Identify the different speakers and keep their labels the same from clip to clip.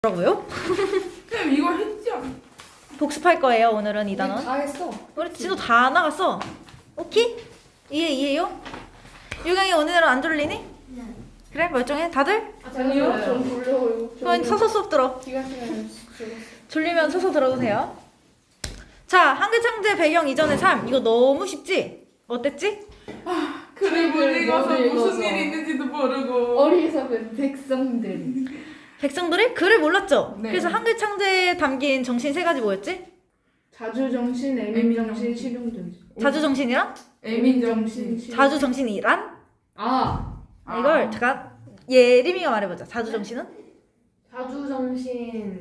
Speaker 1: 뭐라고요?
Speaker 2: 그냥 이걸 했죠.
Speaker 1: 복습할 거예요. 오늘은 이 단원.
Speaker 3: 다 했어.
Speaker 1: 우리 진호 다 나갔어. 오케이? 이해요? 유경이 오늘은 안 졸리니?
Speaker 4: 네.
Speaker 1: 그래 멀쩡해? 다들?
Speaker 3: 아니요, 전 졸려요.
Speaker 1: 그럼 서서 수업 들어.
Speaker 3: 기가 시간에
Speaker 1: 졸리면 서서 들어도 돼요. 자, 한글 창제 배경 이전의 삶. 이거 너무 쉽지? 어땠지?
Speaker 2: 글을 못 읽어서
Speaker 3: 못 읽어서.
Speaker 2: 무슨 일이 있는지도 모르고.
Speaker 3: 어리석은 백성들.
Speaker 1: 백성들이 글을 몰랐죠?
Speaker 2: 네.
Speaker 1: 그래서 한글 창제에 담긴 정신 세 가지 뭐였지?
Speaker 3: 자주정신, 애민정신, 실용정신.
Speaker 1: 자주정신이랑?
Speaker 2: 애민정신.
Speaker 1: 자주정신이란? 이걸 잠깐 예림이가 말해보자. 자주정신은?
Speaker 4: 자주정신이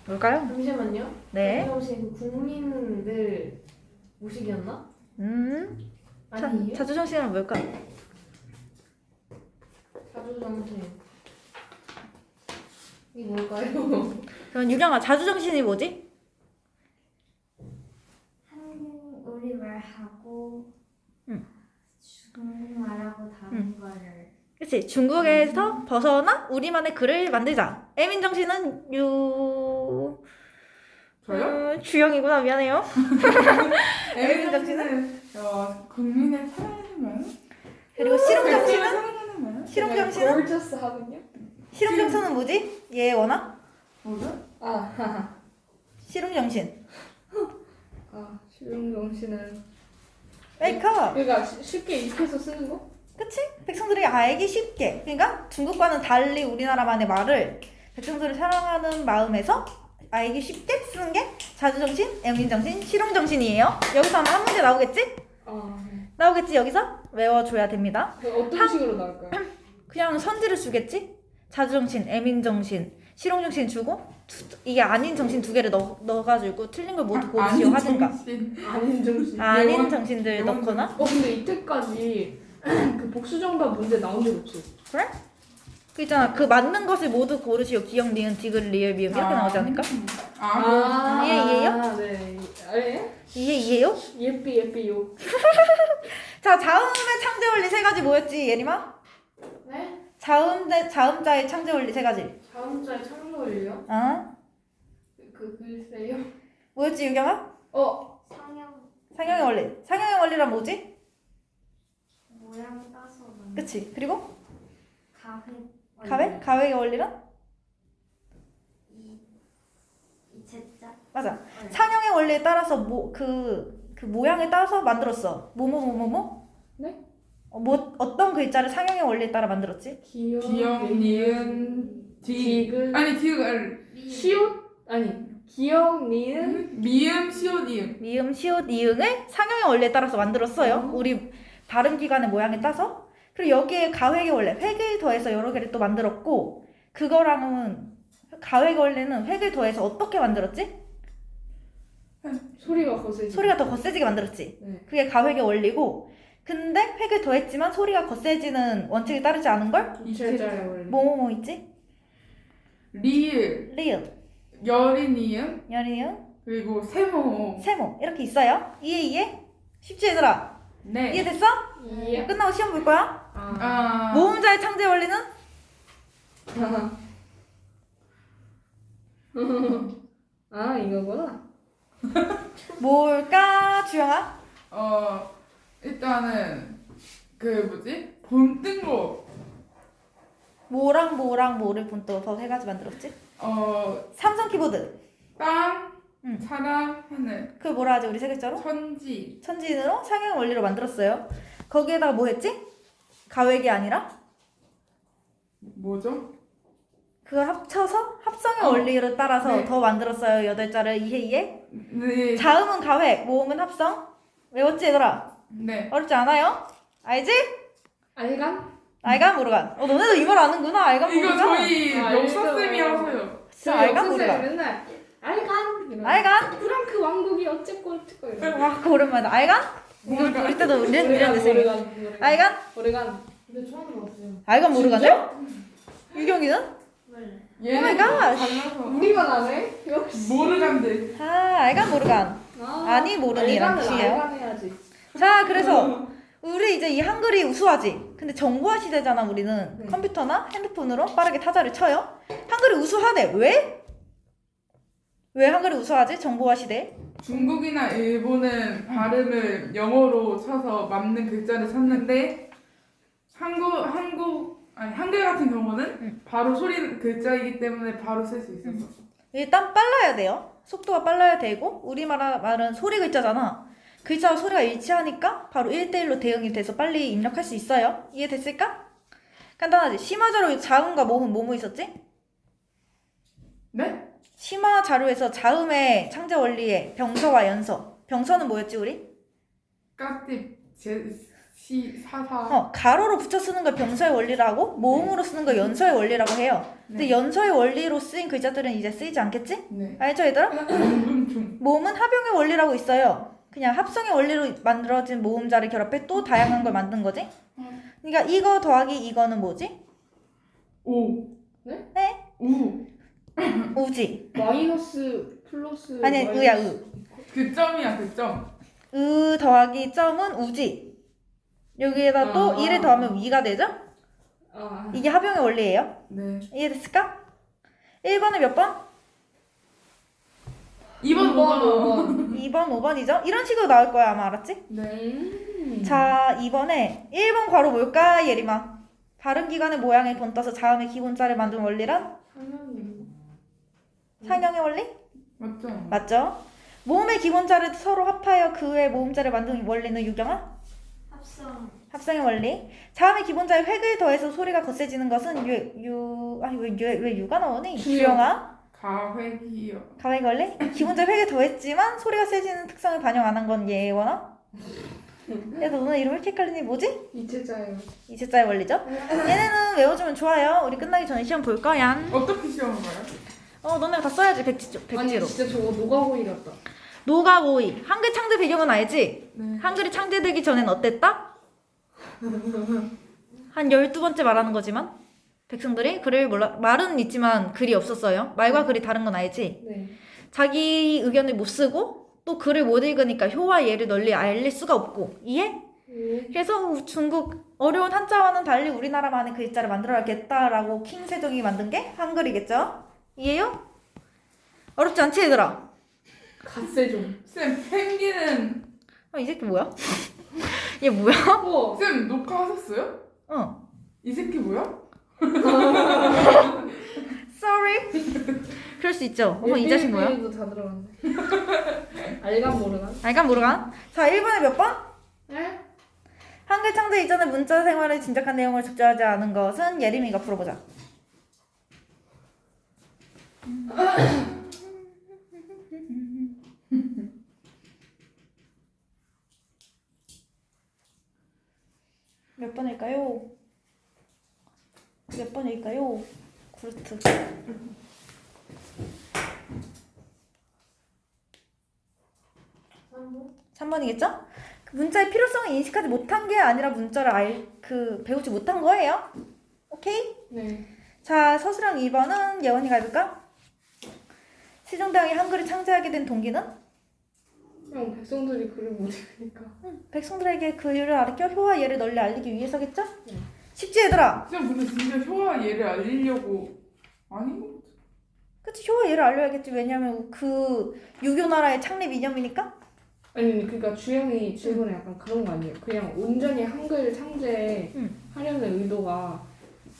Speaker 1: 뭘까요?
Speaker 4: 잠시만요.
Speaker 1: 네.
Speaker 4: 자주정신 국민들 무식이었나? 아니에요?
Speaker 1: 자주정신은 뭘까?
Speaker 4: 자주정신 이 뭘까요?
Speaker 1: 그럼 유경아, 자주정신이 뭐지?
Speaker 5: 우리 말하고
Speaker 1: 응.
Speaker 5: 중국말하고 다른 거를
Speaker 1: 그치? 중국에서 벗어나 우리만의 글을 만들자. 애민정신은
Speaker 2: 저요?
Speaker 1: 주영이구나. 미안해요.
Speaker 2: 애민정신은 국민의 사랑하는 마음.
Speaker 1: 그리고 실용정신은?
Speaker 2: 사랑하는 마음.
Speaker 1: 실용정신은?
Speaker 3: gorgeous 하군요.
Speaker 1: 실용정신은 뭐지? 예원아?
Speaker 2: 뭐죠?
Speaker 1: 실용정신.
Speaker 3: 실용정신은
Speaker 1: 메이크업.
Speaker 3: 그러니까 쉽게 익혀서 쓰는 거?
Speaker 1: 그치? 백성들이 알기 쉽게. 그러니까 중국과는 달리 우리나라만의 말을 백성들을 사랑하는 마음에서 알기 쉽게 쓰는 게 자주정신, 애민정신, 실용정신이에요. 여기서 아마 한 문제 나오겠지?
Speaker 3: 네.
Speaker 1: 나오겠지? 여기서? 외워줘야 됩니다.
Speaker 3: 어떤 식으로 나올까요?
Speaker 1: 그냥 선지를 주겠지? 자주정신, 애민정신, 실용정신 주고 이게 아닌 정신 두 개를 넣어가지고 틀린 걸 모두 고르시오 하든가.
Speaker 3: 아닌 정신.
Speaker 1: 아닌
Speaker 2: 예원-
Speaker 1: 정신들
Speaker 2: 예원-
Speaker 1: 넣거나.
Speaker 3: 근데 이때까지 그 복수정답 문제 나온 적 없어.
Speaker 1: 그래? 그 있잖아. 그 맞는 것을 모두 고르시오. 기역, 니은, 디귿, 리을, 미음 이렇게 나오지 않을까? 이해해요?
Speaker 3: 네.
Speaker 1: 이해요?
Speaker 3: 예삐요.
Speaker 1: 자, 자음의 창제 원리 세 가지 뭐였지, 예림아?
Speaker 4: 네?
Speaker 1: 자음자의 창제 원리 세 가지.
Speaker 4: 자음자의 창조원리요? 글쎄요.
Speaker 1: 뭐였지, 유경아?
Speaker 5: 상형
Speaker 1: 상형의 원리. 상형의 원리란 뭐지?
Speaker 5: 모양 따서 만든
Speaker 1: 그치? 그리고
Speaker 5: 가획
Speaker 1: 가획의 원리란?
Speaker 5: 이체자
Speaker 1: 맞아.
Speaker 5: 네.
Speaker 1: 상형의 원리에 따라서 그 모양을 따서 만들었어.
Speaker 3: 네?
Speaker 1: 어떤 글자를 상형의 원리에 따라 만들었지?
Speaker 3: 기억,
Speaker 2: 니은,
Speaker 3: 디귿.
Speaker 2: 아니 디귿
Speaker 3: 시옷? 아니 기억, 니은.
Speaker 2: 미음, 시옷, 이음.
Speaker 1: 미음, 시옷, 이응을 상형의 원리에 따라서 만들었어요. 우리 발음 기관의 모양에 따서. 그리고 여기에 가획의 원리, 획을 더해서 여러 개를 또 만들었고, 그거랑은 가획의 원리는 획을 더해서 어떻게 만들었지?
Speaker 3: 소리가 거세지.
Speaker 1: 소리가 더 거세지게 만들었지.
Speaker 3: 네.
Speaker 1: 그게 가획의 원리고, 근데 획을 더했지만 소리가 거세지는 원칙에 따르지 않은 걸?
Speaker 3: 이체자의 원리.
Speaker 1: 뭐뭐뭐 있지?
Speaker 2: 리을,
Speaker 1: 리을,
Speaker 2: 여린 이음,
Speaker 1: 열이응,
Speaker 2: 그리고 세모.
Speaker 1: 세모 이렇게 있어요. 이해? 쉽지 얘들아?
Speaker 2: 네.
Speaker 1: 이해됐어?
Speaker 3: 예.
Speaker 1: 끝나고 시험 볼 거야? 모음자의 창제 원리는?
Speaker 3: 이거구나.
Speaker 1: 뭘까, 주영아?
Speaker 2: 일단은 그 뭐지? 본뜬 거.
Speaker 1: 뭐랑 뭐를 본떠서 세 가지 만들었지? 삼성 키보드.
Speaker 2: 땅,
Speaker 1: 응.
Speaker 2: 사람, 하늘,
Speaker 1: 그걸 뭐라 하지 우리 세 글자로?
Speaker 2: 천지.
Speaker 1: 천지인으로 상형 원리로 만들었어요. 거기에다가 뭐 했지? 가획이 아니라
Speaker 2: 뭐죠?
Speaker 1: 그걸 합쳐서 합성의 원리를 따라서
Speaker 2: 네.
Speaker 1: 더 만들었어요. 8자를 이해?
Speaker 2: 네.
Speaker 1: 자음은 가획, 모음은 합성. 외웠지 얘들아?
Speaker 2: 네.
Speaker 1: 어렵지 않아요? 알지?
Speaker 3: 알간?
Speaker 1: 알간 모르간. 너네도 이걸 아는구나. 알간
Speaker 2: 이거
Speaker 1: 모르간.
Speaker 2: 저희 역사쌤이라서요.
Speaker 1: 진짜 알간 모르간.
Speaker 3: 맨날 알간. 이러고.
Speaker 1: 알간?
Speaker 3: 프랑크 왕국이 어쨌고 이러고.
Speaker 1: 와, 그거 오랜만이다. 알간? 이거 우리 때도 이런 데서 알간?
Speaker 3: 오레간.
Speaker 4: 근데 처음 들어봤어요.
Speaker 1: 알간 모르간을? 유경이는?
Speaker 4: 네.
Speaker 2: 얘는
Speaker 1: Oh my gosh.
Speaker 2: 달라서.
Speaker 3: 우리만 안 해? 역시.
Speaker 2: 모르간데.
Speaker 1: 알간 모르간. 아니 모르니란
Speaker 3: 알간을
Speaker 1: 뜻이에요.
Speaker 3: 알간 해야지.
Speaker 1: 자, 그래서 우리 이제 이 한글이 우수하지? 근데 정보화 시대잖아 우리는.
Speaker 3: 네.
Speaker 1: 컴퓨터나 핸드폰으로 빠르게 타자를 쳐요. 한글이 우수하대. 왜? 왜 한글이 우수하지? 정보화 시대.
Speaker 2: 중국이나 일본은 발음을 영어로 쳐서 맞는 글자를 찾는데 한글 같은 경우는 바로 소리 글자이기 때문에 바로 쓸 수 있어서.
Speaker 1: 일단 빨라야 돼요. 속도가 빨라야 되고 우리말은 소리 글자잖아. 글자와 소리가 일치하니까 바로 1대1로 대응이 돼서 빨리 입력할 수 있어요. 이해됐을까? 간단하지? 심화 자료 자음과 모음 뭐뭐 있었지?
Speaker 2: 네?
Speaker 1: 심화 자료에서 자음의 창제 원리에 병서와 연서. 병서는 뭐였지 우리?
Speaker 2: 까띠 사사.
Speaker 1: 가로로 붙여 쓰는 걸 병서의 원리라고, 모음으로 쓰는 걸 연서의 원리라고 해요. 근데
Speaker 2: 네.
Speaker 1: 연서의 원리로 쓰인 글자들은 이제 쓰이지 않겠지?
Speaker 2: 네.
Speaker 1: 알죠 얘들아?
Speaker 2: 둥둥둥.
Speaker 1: 모음은 합용의 원리라고 있어요. 그냥 합성의 원리로 만들어진 모음자를 결합해 또 다양한 걸 만든 거지. 그러니까 이거 더하기 이거는 뭐지?
Speaker 2: 오.
Speaker 1: 네?
Speaker 2: 우.
Speaker 1: 우지.
Speaker 3: 마이너스 플러스
Speaker 1: 아니
Speaker 3: 마이너스.
Speaker 1: 으야 으.
Speaker 2: 그 점이야 그 점.
Speaker 1: 으 더하기 점은 우지. 여기에다 또
Speaker 3: 아.
Speaker 1: 1을 더하면 위가 되죠?
Speaker 3: 아,
Speaker 1: 이게 합용의 원리예요.
Speaker 2: 네.
Speaker 1: 이해됐을까? 1번은 몇 번?
Speaker 2: 2번 5번
Speaker 3: 5번.
Speaker 1: 2번, 5번이죠? 이런 식으로 나올 거야 아마 알았지?
Speaker 2: 네.
Speaker 1: 자, 이번에 1번 괄호 뭘까 예림아? 발음기관의 모양에 본떠서 자음의 기본자를 만든 원리란?
Speaker 4: 상현이.
Speaker 1: 상형의 원리?
Speaker 2: 맞죠?
Speaker 1: 맞죠? 모음의 기본자를 서로 합하여 그 외 모음자를 만든 원리는 유경아?
Speaker 5: 합성.
Speaker 1: 합성의 원리. 자음의 기본자에 획을 더해서 소리가 거세지는 것은 왜 유가 나오니? 주영아?
Speaker 2: 가획이요.
Speaker 1: 가획 원리? 기본자 획을 더했지만 소리가 세지는 특성을 반영 안 한 건 예원아? 야, 너는 이름 왜 이렇게 헷갈리니? 뭐지?
Speaker 3: 이체자예요.
Speaker 1: 이체자의 원리죠? 얘네는 외워주면 좋아요. 우리 끝나기 전에 시험 볼 거야.
Speaker 2: 어떻게 시험을 봐요?
Speaker 1: 너네가 다 써야지 백지로.
Speaker 3: 아니 진짜 저거 노가고이 같다.
Speaker 1: 노가오이. 한글 창제 배경은 알지?
Speaker 2: 네.
Speaker 1: 한글이 창제되기 전엔 어땠다? 한 12번째 말하는 거지만 백성들이 글을 몰라. 말은 있지만 글이 없었어요. 말과 글이 다른 건 알지?
Speaker 3: 네.
Speaker 1: 자기 의견을 못 쓰고 또 글을 못 읽으니까 효와 예를 널리 알릴 수가 없고. 이해?
Speaker 3: 네.
Speaker 1: 그래서 중국 어려운 한자와는 달리 우리나라만의 글자를 만들어야겠다라고 킹 세종이 만든 게 한글이겠죠? 이해요? 어렵지 않지 얘들아?
Speaker 3: 갓세종.
Speaker 2: 쌤 펭귄은
Speaker 1: 이 새끼 뭐야? 얘 뭐야?
Speaker 3: 우와.
Speaker 2: 쌤 녹화하셨어요? 이 새끼 뭐야?
Speaker 1: Sorry. 그럴 수 있죠. 이 자식 뭐야?
Speaker 3: 도 다 들어갔네. 알간 모르간.
Speaker 1: 알간 모르간. 자, 1번에 몇 번?
Speaker 3: 네?
Speaker 1: 한글 창제 이전의 문자 생활의 진작한 내용을 적절하지 않은 것은 예림이가 풀어보자. 몇 번일까요? 몇 번일까요? 구르트.
Speaker 4: 3번?
Speaker 1: 3번이겠죠? 그 문자의 필요성을 인식하지 못한 게 아니라 문자를 배우지 못한 거예요. 오케이?
Speaker 3: 네.
Speaker 1: 자, 서술형 2번은 예원이가 해볼까? 세종대왕이 한글을 창제하게 된 동기는?
Speaker 3: 그냥 백성들이 글을 못 읽으니까.
Speaker 1: 백성들에게 글을 가르쳐 효와 예를 널리 알리기 위해서겠죠?
Speaker 3: 네.
Speaker 1: 쉽지 얘들아?
Speaker 2: 쌤 근데 진짜 효와 예를 알리려고 아닌 것 같아.
Speaker 1: 그치, 효와 예를 알려야겠지. 왜냐면 그 유교나라의 창립 이념이니까?
Speaker 3: 아니 그러니까 주영이 질문에 약간 그런 거 아니에요? 그냥 온전히 한글 창제하려는 의도가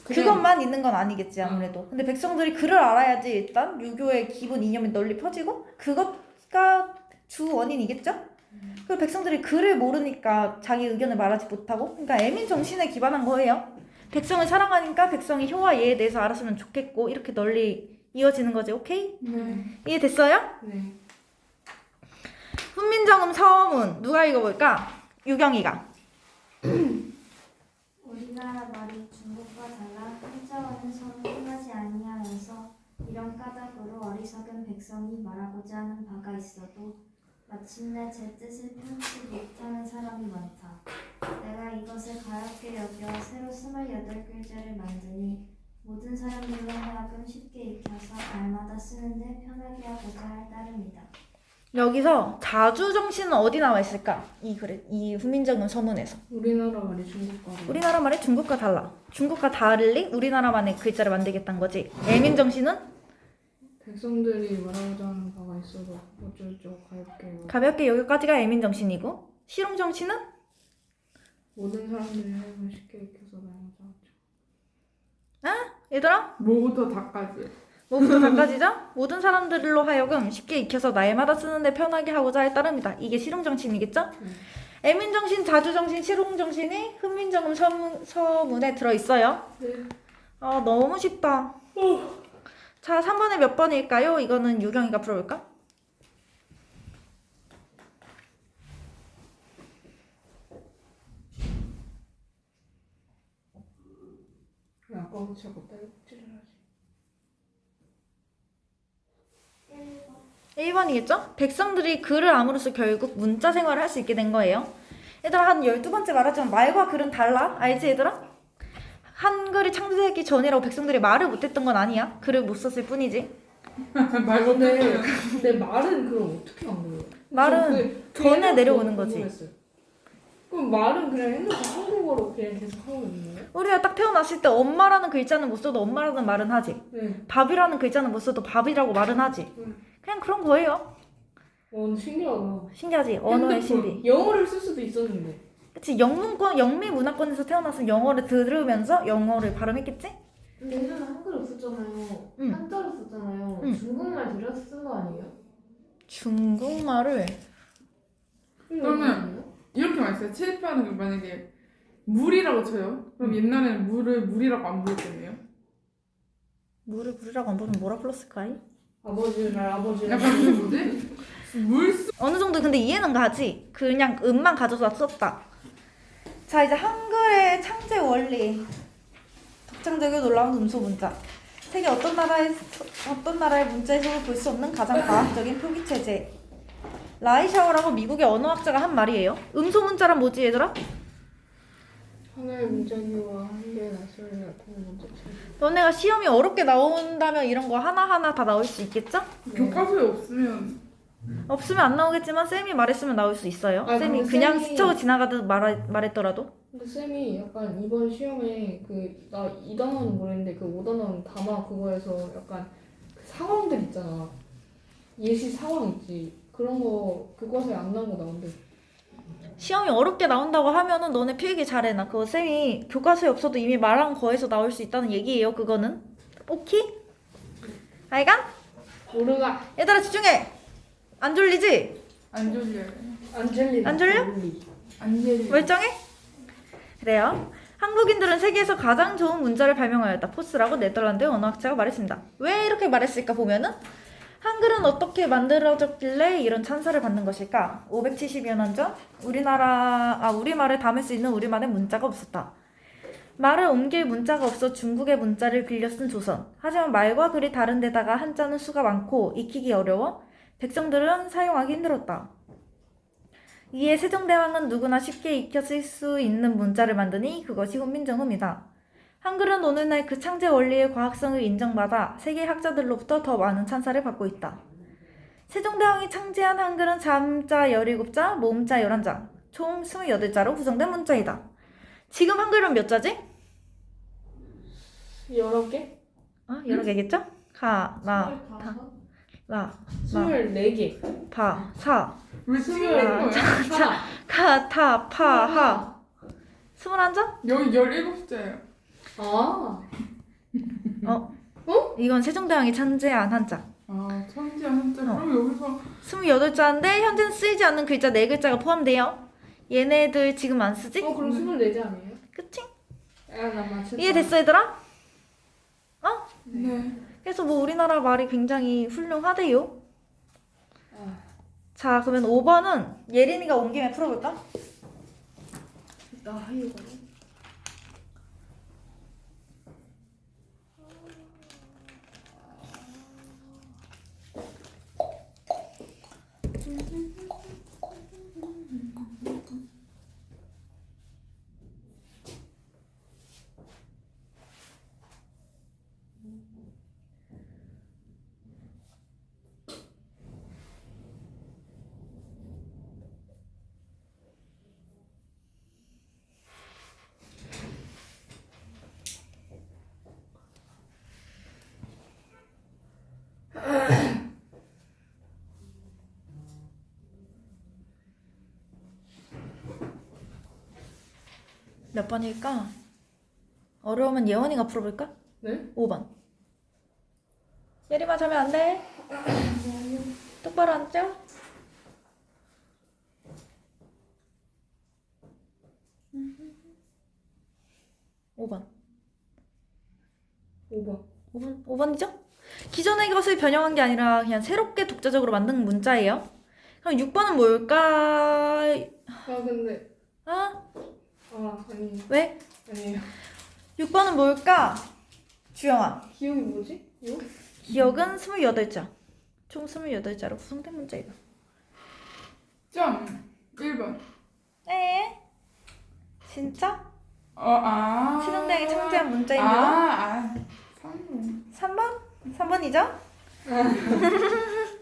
Speaker 3: 그냥
Speaker 1: 그것만 있는 건 아니겠지 아무래도. 근데 백성들이 글을 알아야지 일단 유교의 기본 이념이 널리 퍼지고 그것가 주 원인이겠죠? 그리고 백성들이 글을 모르니까 자기 의견을 말하지 못하고, 그러니까 애민 정신에 기반한 거예요. 백성을 사랑하니까 백성이 효와 예에 대해서 알았으면 좋겠고 이렇게 널리 이어지는 거지. 오케이?
Speaker 2: 네.
Speaker 1: 이해됐어요?
Speaker 3: 네.
Speaker 1: 훈민정음 서문 누가 읽어볼까? 유경이가.
Speaker 5: 우리나라 말이 중국과 달라 한자어는 서로 통하지 아니하여서 이런 까닭으로 어리석은 백성이 말하고자 하는 바가 있어도 마침내 제 뜻을 편치 못하는 사람이 많다. 내가 이것을 가볍게 여겨 새로 28글자를 만드니 모든 사람들로 하여금 쉽게 익혀서 알마다 쓰는데 편하게 하고자 할 따름이다.
Speaker 1: 여기서 자주정신은 어디 나와 있을까? 이 훈민정음 서문에서.
Speaker 3: 우리나라 말이 중국과
Speaker 1: 우리나라 말이 중국과 달라. 중국과 달리 우리나라만의 글자를 만들겠다는 거지. 애민정신은
Speaker 3: 백성들이 말하고자 하는 바가 있어도 어쩌고저쩌고 가볍게
Speaker 1: 가볍게 여기까지가 애민정신이고, 실용정신은
Speaker 3: 모든 사람들이 하면 쉽게 익혀서 나오자.
Speaker 1: 얘들아
Speaker 2: 뭐부터 다까지.
Speaker 1: 뭐부터 다까지죠? 모든 사람들로 하여금 쉽게 익혀서 날마다 쓰는데 편하게 하고자 할 따름이다. 이게 실용정신이겠죠? 애민정신, 자주정신, 실용정신이 훈민정음 서문에 들어있어요.
Speaker 3: 네.
Speaker 1: 아 너무 쉽다. 자 3번에 몇 번일까요? 이거는 유경이가 풀어볼까?
Speaker 3: 왜 아까부터 자꾸 딸꾹질을 하지?
Speaker 1: 1번이겠죠? 백성들이 글을 암으로써 결국 문자 생활을 할 수 있게 된 거예요. 얘들아 한 12번째 말하지만 말과 글은 달라. 알지 얘들아? 한글이 창조되기 전이라고 백성들이 말을 못했던 건 아니야. 글을 못 썼을 뿐이지.
Speaker 2: 말 못해.
Speaker 3: 근데 말은 그럼 어떻게 한 거예요?
Speaker 1: 말은
Speaker 3: 그
Speaker 1: 전에
Speaker 3: 옛날
Speaker 1: 내려오는
Speaker 3: 너무
Speaker 1: 거지.
Speaker 3: 궁금했어요. 그럼 말은 그냥 옛날부터 한국어로 그냥 계속 하고 있는 거예요?
Speaker 1: 우리가 딱 태어났을 때 엄마라는 글자는 못 써도 엄마라는 말은 하지.
Speaker 3: 네.
Speaker 1: 밥이라는 글자는 못 써도 밥이라고 말은 하지. 그냥 그런 거예요.
Speaker 3: 근데 신기하다.
Speaker 1: 신기하지? 언어의
Speaker 3: 핸드폰,
Speaker 1: 신비.
Speaker 3: 영어를 쓸 수도 있었는데.
Speaker 1: 그치? 영미 문화권에서 태어났으면 영어를 들으면서 영어를 발음했겠지?
Speaker 4: 근데 예전에 한글 없었잖아요.
Speaker 1: 응.
Speaker 4: 한자로 썼잖아요.
Speaker 1: 응.
Speaker 4: 중국말 들여서 쓴 거 아니에요?
Speaker 1: 중국말을
Speaker 2: 그러면 이렇게 말했어요. 칠판은 만약에 물이라고 쳐요. 그럼 옛날에는 물을 물이라고 안 부르겠네요.
Speaker 1: 물을 부르라고 안 부르면 뭐라 불렀을까?
Speaker 3: 아버지를
Speaker 2: 약간 그게 뭐지? 물수.
Speaker 1: 어느 정도 근데 이해는 가지. 그냥 음만 가져서 썼다. 자 이제 한글의 창제 원리. 독창적이고 놀라운 음소 문자. 세계 어떤 나라의 문자에서도 볼 수 없는 가장 과학적인 표기 체제. 라이샤오라고 미국의 언어학자가 한 말이에요. 음소 문자란 뭐지 얘들아?
Speaker 3: 하나의 문자기와 한 개의 낯설이 나타나는 문자처럼.
Speaker 1: 너네가 시험이 어렵게 나온다면 이런 거 하나하나 다 나올 수 있겠죠?
Speaker 2: 교과서에 없으면
Speaker 1: 없으면 안 나오겠지만 쌤이 말했으면 나올 수 있어요.
Speaker 3: 아,
Speaker 1: 쌤이
Speaker 3: 근데
Speaker 1: 그냥
Speaker 3: 쌤이-
Speaker 1: 스쳐 지나가듯 말했더라도.
Speaker 3: 근데 쌤이 약간 이번 시험에 나 2단원은 모르겠는데 그 5단원 담화 그거에서 약간 그 상황들 있잖아. 예시 상황 있지. 그런 거 교과서에 안 나온 거 나온대.
Speaker 1: 시험이 어렵게 나온다고 하면은 너네 필기 잘해놔. 그거 쌤이 교과서에 없어도 이미 말한 거에서 나올 수 있다는 얘기예요. 그거는. 오케이? 알간?
Speaker 3: 모르가
Speaker 1: 얘들아 집중해. 안 졸리지?
Speaker 2: 안 졸려요.
Speaker 3: 안젤리나
Speaker 1: 안 졸려?
Speaker 3: 졸리.
Speaker 2: 안 졸려요.
Speaker 1: 멀쩡해? 그래요. 한국인들은 세계에서 가장 좋은 문자를 발명하였다. 포스라고 네덜란드의 언어학자가 말했습니다. 왜 이렇게 말했을까 보면은 한글은 어떻게 만들어졌길래 이런 찬사를 받는 것일까? 570여 년 전 우리말을 담을 수 있는 우리말의 문자가 없었다. 말을 옮길 문자가 없어 중국의 문자를 빌려 쓴 조선. 하지만 말과 글이 다른 데다가 한자는 수가 많고 익히기 어려워 백성들은 사용하기 힘들었다. 이에 세종대왕은 누구나 쉽게 익혀 쓸 수 있는 문자를 만드니 그것이 훈민정음이다. 한글은 오늘날 그 창제 원리의 과학성을 인정받아 세계 학자들로부터 더 많은 찬사를 받고 있다. 세종대왕이 창제한 한글은 잠자 17자, 모음자 11자, 총 28자로 구성된 문자이다. 지금 한글은 몇 자지?
Speaker 3: 여러 개?
Speaker 1: 여러 개겠죠? 하, 나,
Speaker 3: 24개.
Speaker 1: 파, 사,
Speaker 2: 왜 찍는 거야?
Speaker 1: 카, 타, 파, 하. 21자?
Speaker 2: 여기 17자예요.
Speaker 3: 아.
Speaker 1: 이건 세종대왕이 창제한 한자.
Speaker 2: 아, 천지야 한자. 그럼 여기서
Speaker 1: 28자인데 현재는 쓰이지 않는 글자 4글자가 포함돼요. 얘네들 지금 안 쓰지?
Speaker 3: 그럼 24개 아니에요?
Speaker 1: 그치?
Speaker 3: 나 맞췄다.
Speaker 1: 이해됐어 얘들아?
Speaker 2: 네.
Speaker 1: 그래서 뭐 우리나라 말이 굉장히 훌륭하대요. 자 그러면 5번은 예린이가 온 김에 풀어볼까?
Speaker 3: 나 하이가.
Speaker 1: 몇 번일까? 어려우면 예원이가 풀어볼까?
Speaker 3: 네?
Speaker 1: 5번. 예림아 자면 안 돼. 똑바로 앉자. 5번.
Speaker 3: 5번.
Speaker 1: 5번이죠? 기존의 것을 변형한 게 아니라 그냥 새롭게 독자적으로 만든 문자예요. 그럼 6번은 뭘까?
Speaker 3: 아 근데
Speaker 1: 아,
Speaker 3: 아니
Speaker 1: 왜?
Speaker 3: 아니에요.
Speaker 1: 6번은 뭘까? 주영아.
Speaker 3: 기억이 뭐지? 이거?
Speaker 1: 기억은 28자. 총 28자로 구성된 문자이다.
Speaker 2: 점 1번.
Speaker 1: 에? 진짜?
Speaker 2: 아.
Speaker 1: 신흥대학이 창제한 문자인데요?
Speaker 2: 3번.
Speaker 1: 3번? 3번이죠?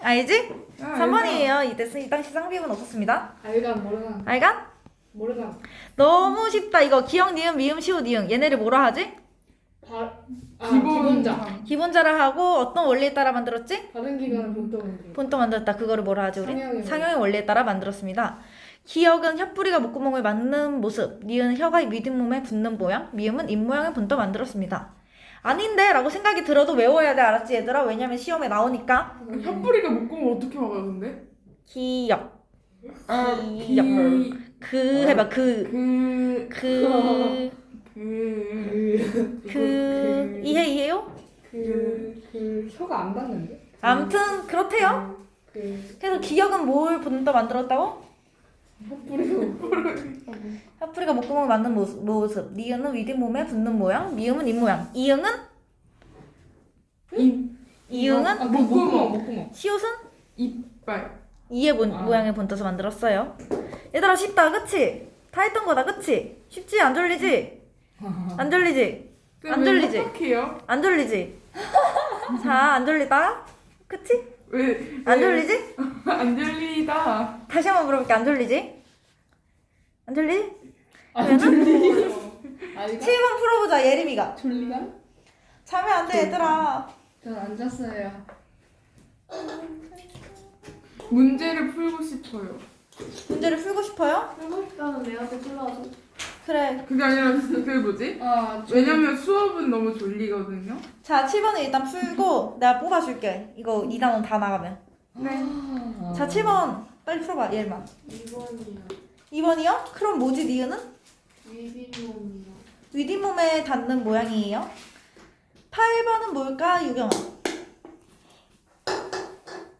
Speaker 1: 알지? 3번이에요. 이 당시 쌍비음은 없었습니다.
Speaker 3: 알간 모르간
Speaker 1: 알간?
Speaker 3: 모르간
Speaker 1: 너무 쉽다. 이거 기억, 니은, 미음, 시옷, 이응. 얘네를 뭐라 하지?
Speaker 3: 기본자.
Speaker 1: 기본자라 하고 어떤 원리에 따라 만들었지?
Speaker 3: 다른 기관을 본떠
Speaker 1: 본떠 만들었다. 그거를 뭐라 하지 우리?
Speaker 3: 상형의
Speaker 1: 상형의 원리에 따라 만들었습니다. 기억은 혀뿌리가 목구멍을 맞는 모습, 니은은 혀가 밑잇몸에 붙는 모양, 미음은 입모양을 본떠 만들었습니다. 아닌데? 라고 생각이 들어도 외워야 돼. 알았지 얘들아? 왜냐면 시험에 나오니까.
Speaker 2: 혀뿌리가 묶으면 어떻게 막아요 근데?
Speaker 1: 기억.
Speaker 2: 기억.
Speaker 1: 해봐. 이해요?
Speaker 3: 그 혀가 안 닿는데?
Speaker 1: 아무튼 그렇대요. 그래서 기억은 뭘 본떠 만들었다고? 혀뿌리가 목구멍을 맞는 모습. 니은은 윗잇몸에 붙는 모양. 미음은 입모양. 이응은? 이응은?
Speaker 3: 목구멍.
Speaker 1: 시옷은?
Speaker 2: 이빨.
Speaker 1: 이의 모양을 본떠서 만들었어요. 얘들아 쉽다 그치? 다 했던 거다 그치? 쉽지? 안 졸리지? 안 졸리지? 안 졸리지?
Speaker 2: 어떡해요?
Speaker 1: 안 졸리지? 자, 안 졸리다? 그치?
Speaker 2: 왜?
Speaker 1: 안 졸리지?
Speaker 2: 안 졸리다.
Speaker 1: 다시 한번 물어볼게. 안 졸리지? 안 졸리지?
Speaker 3: 안 졸리니?
Speaker 1: 7번 풀어보자. 예림이가.
Speaker 3: 졸리간?
Speaker 1: 자면 안 돼 얘들아.
Speaker 3: 전 앉았어요.
Speaker 2: 문제를 풀고 싶어요.
Speaker 1: 문제를 풀고 싶어요?
Speaker 4: 풀고 싶다는 내한테 풀어서
Speaker 1: 그래.
Speaker 2: 그게 아니라 그게 뭐지? 왜냐면 수업은 너무 졸리거든요.
Speaker 1: 자, 7번을 일단 풀고 내가 뽑아줄게. 이거 2단원 다 나가면.
Speaker 2: 네.
Speaker 1: 자, 7번 빨리 풀어봐. 예림아.
Speaker 4: 2번이요.
Speaker 1: 2번이요? 그럼 뭐지 니은은?
Speaker 4: 위빈몸이요.
Speaker 1: 윗잇몸에 닿는 모양이에요. 8번은 뭘까? 유경아.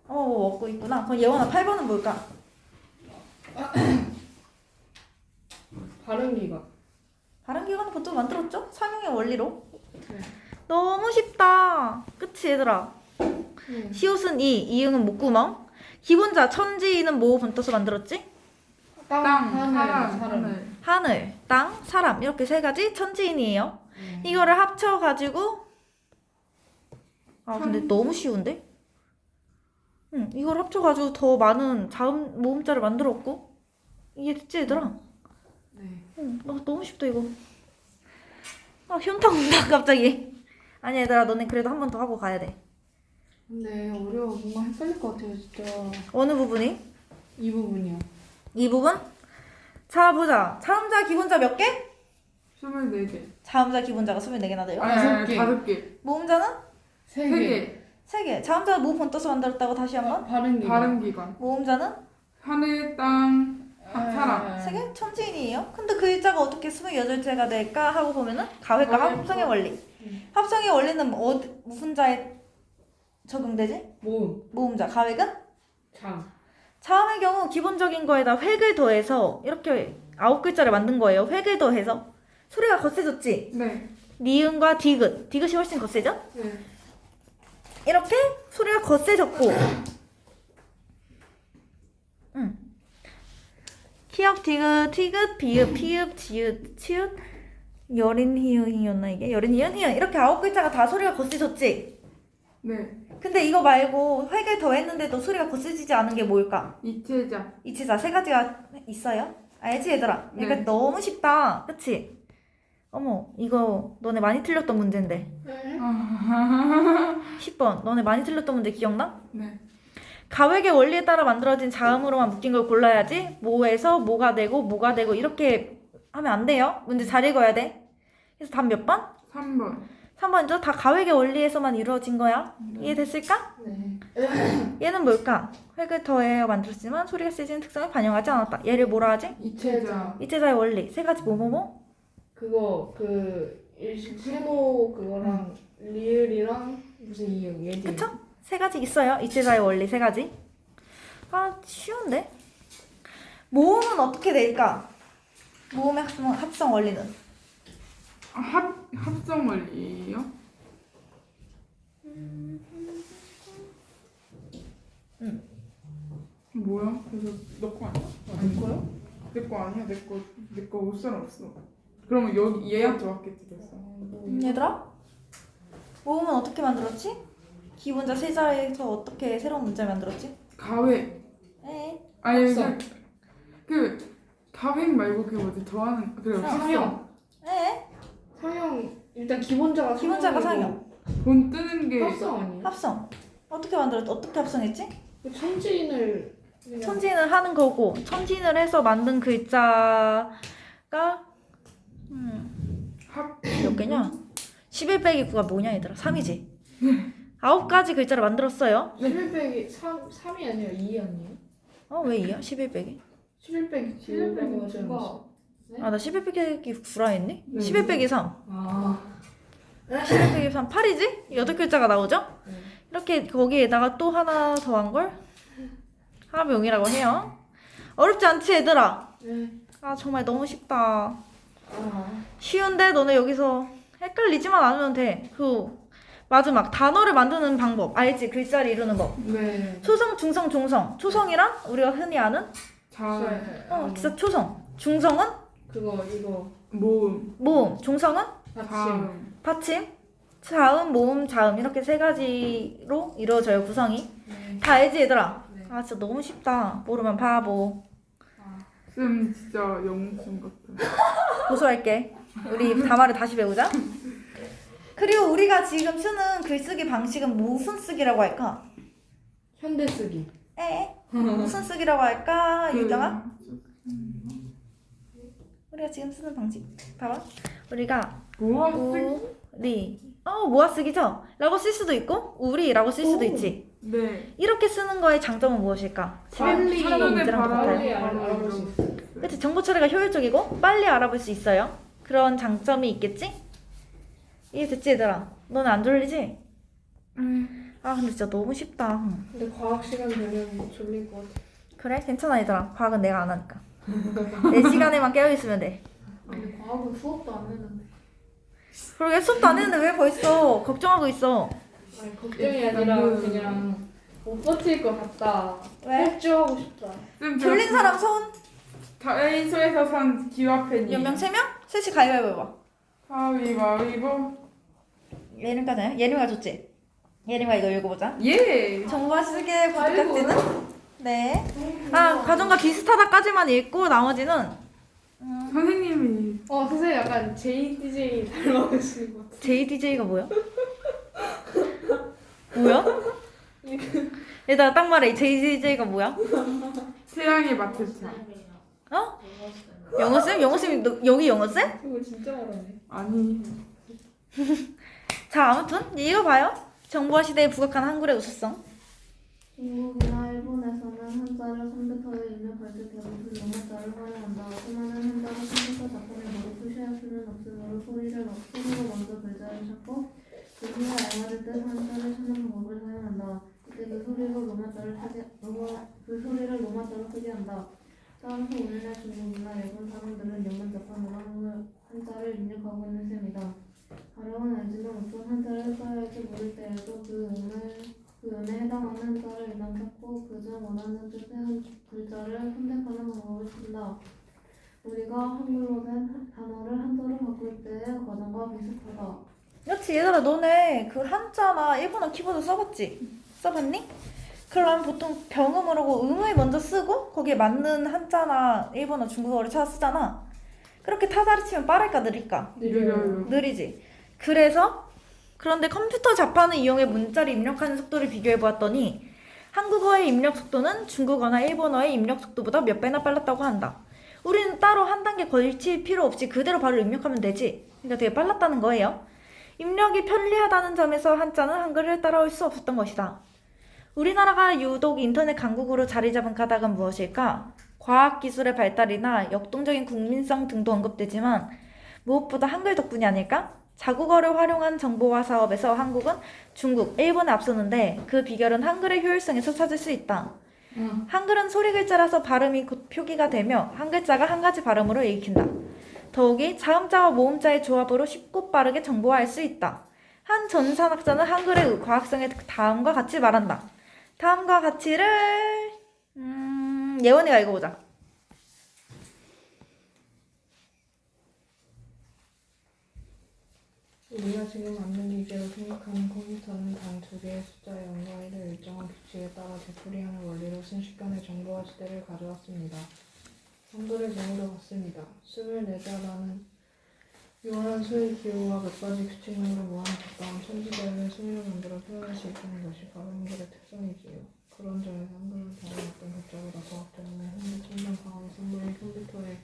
Speaker 1: 뭐 먹고 있구나. 그럼 예원아 8번은 뭘까?
Speaker 3: 발음기가.
Speaker 1: 발음기관은 보통 만들었죠? 상용의 원리로.
Speaker 3: 네.
Speaker 1: 너무 쉽다. 그치 얘들아? 시옷은 이응은 목구멍. 기본자 천지는 뭐 본떠서 만들었지?
Speaker 2: 땅,
Speaker 3: 사람.
Speaker 1: 하늘, 땅, 사람 이렇게 세 가지 천지인이에요. 이거를 합쳐가지고 근데 너무 쉬운데? 응, 이걸 합쳐가지고 더 많은 자음 모음자를 만들었고 이해됐지 얘들아?
Speaker 3: 네.
Speaker 1: 응, 너무 쉽다 이거. 현타 온다 갑자기. 아니 얘들아 너네 그래도 한 번 더 하고 가야 돼.
Speaker 3: 근데 어려워. 뭔가 헷갈릴 것 같아요 진짜.
Speaker 1: 어느 부분이?
Speaker 3: 이 부분이요.
Speaker 1: 이 부분? 자 보자. 자음자 기본자 몇 개?
Speaker 2: 24개.
Speaker 1: 자음자 기본자가 24개나 돼요?
Speaker 3: 다섯 개.
Speaker 2: 5개.
Speaker 1: 모음자는?
Speaker 3: 3개.
Speaker 1: 3개. 자음자는 뭐 본떠서 만들었다고 다시 한번?
Speaker 3: 발음기가.
Speaker 2: 다른 기관.
Speaker 1: 모음자는?
Speaker 2: 하늘, 땅, 사람.
Speaker 1: 3개? 천지인이에요. 근데 그 일자가 어떻게 28자가 될까 하고 보면은 가회과 합성의 원리. 합성의 원리는 무슨 자에 적용되지? 모음자. 가획은? 자음의 경우 기본적인 거에다 획을 더해서 이렇게 9글자를 만든 거예요. 획을 더해서 소리가 거세졌지?
Speaker 2: 네.
Speaker 1: 니은과 디귿. 디귿이 훨씬 거세죠?
Speaker 2: 네.
Speaker 1: 이렇게 소리가 거세졌고 키읔, 디귿, 비읍, 피읍, 지읒, 치읒, 여린, 히읗이었나 이게? 여린, 히읗, 히읗 이렇게 9글자가 다 소리가 거세졌지?
Speaker 2: 네.
Speaker 1: 근데 이거 말고 획을 더했는데도 소리가 거세지지 않은 게 뭘까?
Speaker 2: 이체자.
Speaker 1: 이치자 세 가지가 있어요? 알지 얘들아?
Speaker 2: 네.
Speaker 1: 그러니까 너무 쉽다. 그치? 어머 이거 너네 많이 틀렸던 문제인데 10번 너네 많이 틀렸던 문제 기억나?
Speaker 2: 네.
Speaker 1: 가획의 원리에 따라 만들어진 자음으로만 묶인 걸 골라야지 뭐에서 뭐가 되고 이렇게 하면 안 돼요. 문제 잘 읽어야 돼. 그래서 답 몇 번?
Speaker 2: 3번.
Speaker 1: 3번이죠. 다 가획의 원리에서만 이루어진 거야. 이해됐을까?
Speaker 3: 네.
Speaker 1: 얘는 뭘까? 획을 더해야 만들었지만 소리가 세지는 특성을 반영하지 않았다. 얘를 뭐라 하지?
Speaker 2: 이체자.
Speaker 1: 이체자의 원리. 세 가지 뭐뭐뭐?
Speaker 3: 그거 그 일식 세모 그거랑 리을이랑 무슨 이응 얘지.
Speaker 1: 그쵸? 세 가지 있어요. 이체자의 원리 세 가지. 아, 쉬운데? 모음은 어떻게 될까? 모음의 합성 원리는?
Speaker 2: 합성 원리요? 뭐야? 그래서 너 거 아니야?
Speaker 3: 안 거요?
Speaker 2: 내 거 아니야. 내 거 올 사람 없어. 그러면 여기 얘한테 왔겠지 됐어.
Speaker 1: 얘들아? 모음은 어떻게 만들었지? 기본자 세 자리에서 어떻게 새로운 문자를 만들었지?
Speaker 2: 가획.
Speaker 1: 에
Speaker 2: 아니
Speaker 3: 합성.
Speaker 2: 그 가획 말고 그 뭐지 더하는 그래
Speaker 3: 상형.
Speaker 1: 에
Speaker 3: 상형 일단 기본자가
Speaker 1: 기본자가
Speaker 3: 상형이고
Speaker 1: 상형.
Speaker 2: 본 뜨는 게
Speaker 3: 합성 아니에요?
Speaker 1: 합성. 어떻게 만들었지? 어떻게 합성했지?
Speaker 3: 그 천지인을 그냥
Speaker 1: 천진을 하는 거고 천진을 해서 만든 글자가
Speaker 2: 합
Speaker 1: 몇 개냐? 11 빼기 9가 뭐냐 얘들아? 3이지? 9가지 글자를 만들었어요.
Speaker 3: 11 빼기 3이 아니라 2 아니에요?
Speaker 1: 왜 2야? 11 빼기?
Speaker 3: 11 빼기
Speaker 4: 11 빼기
Speaker 3: 9라고 하지
Speaker 4: 9가
Speaker 3: 않았어?
Speaker 1: 아, 나 11 빼기 9라 했네?
Speaker 2: 네.
Speaker 1: 11 빼기 3
Speaker 3: 아
Speaker 1: 11 빼기 3 8이지? 8글자가 나오죠?
Speaker 3: 네.
Speaker 1: 이렇게 거기에다가 또 하나 더한 걸 합용이라고 해요. 어렵지 않지 얘들아?
Speaker 3: 네.
Speaker 1: 아 정말 너무 쉽다.
Speaker 3: 아
Speaker 1: 쉬운데 너네 여기서 헷갈리지만 않으면 돼. 그 마지막 단어를 만드는 방법 알지? 글자를 이루는 법.
Speaker 2: 네.
Speaker 1: 초성, 중성, 종성. 초성이랑 우리가 흔히 아는
Speaker 2: 자
Speaker 1: 진짜 초성. 중성은
Speaker 3: 그거 이거
Speaker 2: 모음
Speaker 1: 모음. 종성은
Speaker 3: 받침
Speaker 2: 다음
Speaker 1: 받침. 자음, 모음, 자음 이렇게 세 가지로 이루어져요 구성이.
Speaker 3: 네.
Speaker 1: 다 알지 얘들아?
Speaker 3: 네.
Speaker 1: 아 진짜 너무 쉽다. 모르면 바보.
Speaker 2: 쌤 진짜 영웅 같아.
Speaker 1: 고소할게. 우리 담화를 다시 배우자. 그리고 우리가 지금 쓰는 글쓰기 방식은 무슨 쓰기라고 할까?
Speaker 3: 현대 쓰기
Speaker 1: 무슨 쓰기라고 할까?
Speaker 2: 그
Speaker 1: 유정아? 우리가 지금 쓰는 방식 봐봐. 우리가
Speaker 2: 모아 쓰기
Speaker 1: 우리 모아쓰기죠? 라고 쓸 수도 있고 우리라고 쓸 수도
Speaker 3: 오.
Speaker 1: 있지.
Speaker 2: 네.
Speaker 1: 이렇게 쓰는 거의 장점은 무엇일까?
Speaker 3: 빨리
Speaker 1: 사람 문제랑
Speaker 3: 빨리
Speaker 1: 똑같아요.
Speaker 3: 알아볼 수 있어.
Speaker 1: 그치? 정보 처리가 효율적이고 빨리 알아볼 수 있어요. 그런 장점이 있겠지? 이해됐지 얘들아? 너는 안 졸리지? 아 근데 진짜 너무 쉽다.
Speaker 3: 근데 과학 시간 되면 졸릴 것 같아.
Speaker 1: 그래? 괜찮아 얘들아. 과학은 내가 안 하니까. 내 시간에만 깨어있으면 돼.
Speaker 4: 근데 과학은 수업도 안 했는데.
Speaker 1: 그러게 수업도 안 했는데 왜 벌써 걱정하고 있어?
Speaker 3: 아니 걱정이 아니라 그냥 못 버틸 것 같다.
Speaker 1: 왜?
Speaker 3: 탈주하고 싶다.
Speaker 2: 쌤
Speaker 1: 졸린 사람 손?
Speaker 2: 다이소에서 산 기와펜이
Speaker 1: 몇 명? 3명? 셋이 가위바위보 해봐.
Speaker 2: 가위바위보
Speaker 1: 예림까지요? 예림이가 좋지? 예림이가 이거 읽어보자.
Speaker 2: 예.
Speaker 1: 정보와 시계 부탁드는 네. 가정과 비슷하다까지만 읽고 나머지는
Speaker 2: 선생님이
Speaker 3: 선생님 약간 JDJ 닮아가시는 것 같아.
Speaker 1: JDJ가 뭐야? 뭐야? 얘들아 딱 말해. JDJ가 뭐야?
Speaker 2: 태양의 마트차
Speaker 1: 어? 영어쌤? 영어쌤 여기 영어쌤?
Speaker 3: 이거 진짜 말하네.
Speaker 2: 아니
Speaker 1: 자 아무튼 읽어봐요. 정보화 시대에 부각한 한글의 우수성.
Speaker 5: 중국이나 일본에서는 한자를 컴퓨터에 입력할 때 대부분 영어자를 활용한다. 수많은 한자를 컴퓨터 자판에 모두 표시할 수는 없으므로 소리를 먼저 글자를 찾고 그 후에 알맞을 때 한자를 찾는 방법을 사용한다. 이때 그 소리를 로마자로 표기한다. 따라서 오늘날 중국이나 일본 사람들은 영문 자판으로 한자를 입력하고 있는 셈이다. 가령은 알지만 어떤 한자를 써야 할지 모를 때에도 그 음에 해당하는 한자를 일단 찾고 그중 원하는 뜻의 한 글자를 선택하는 방법을 쓴다. 우리가 한글로 된 단어를 한자로 바꿀 때의 과정과 비슷하다.
Speaker 1: 그렇지 얘들아 너네 그 한자나 일본어 키보드 써봤지? 써봤니? 그럼 보통 병음을 하고 음을 먼저 쓰고 거기에 맞는 한자나 일본어 중국어를 찾아 쓰잖아. 그렇게 타자를 치면 빠를까 느릴까?
Speaker 2: 느려요.
Speaker 1: 느리지. 그런데 컴퓨터 자판을 이용해 문자를 입력하는 속도를 비교해 보았더니 한국어의 입력 속도는 중국어나 일본어의 입력 속도보다 몇 배나 빨랐다고 한다. 우리는 따로 한 단계 걸칠 필요 없이 그대로 바로 입력하면 되지. 그러니까 되게 빨랐다는 거예요. 입력이 편리하다는 점에서 한자는 한글을 따라올 수 없었던 것이다. 우리나라가 유독 인터넷 강국으로 자리 잡은 까닭은 무엇일까? 과학기술의 발달이나 역동적인 국민성 등도 언급되지만 무엇보다 한글 덕분이 아닐까? 자국어를 활용한 정보화 사업에서 한국은 중국, 일본에 앞서는데 그 비결은 한글의 효율성에서 찾을 수 있다. 한글은 소리 글자라서 발음이 곧 표기가 되며 한 글자가 한 가지 발음으로 읽힌다. 더욱이 자음자와 모음자의 조합으로 쉽고 빠르게 정보화할 수 있다. 한 전산학자는 한글의 과학성에 다음과 같이 말한다. 다음과 같이를 예원이가 읽어보자.
Speaker 3: 우리가 지금 만든 기계로 생각하는 컴퓨터는 단 두 개의 숫자의 0과 1을 일정한 규칙에 따라 되풀이하는 원리로 순식간에 정보화 시대를 가져왔습니다. 한글의 경우도 같습니다. 24자라는 유한한 수의 기호와 몇 가지 규칙만으로 모아놓은 가까운 천지자연의 수미를 만들어 표현할 수 있다는 것이 바로 한글의 특성이지요. 그런 점에서 한글은 다른 어떤 글자보다 과학적이나 현대 첨단 과학을 선보인 컴퓨터의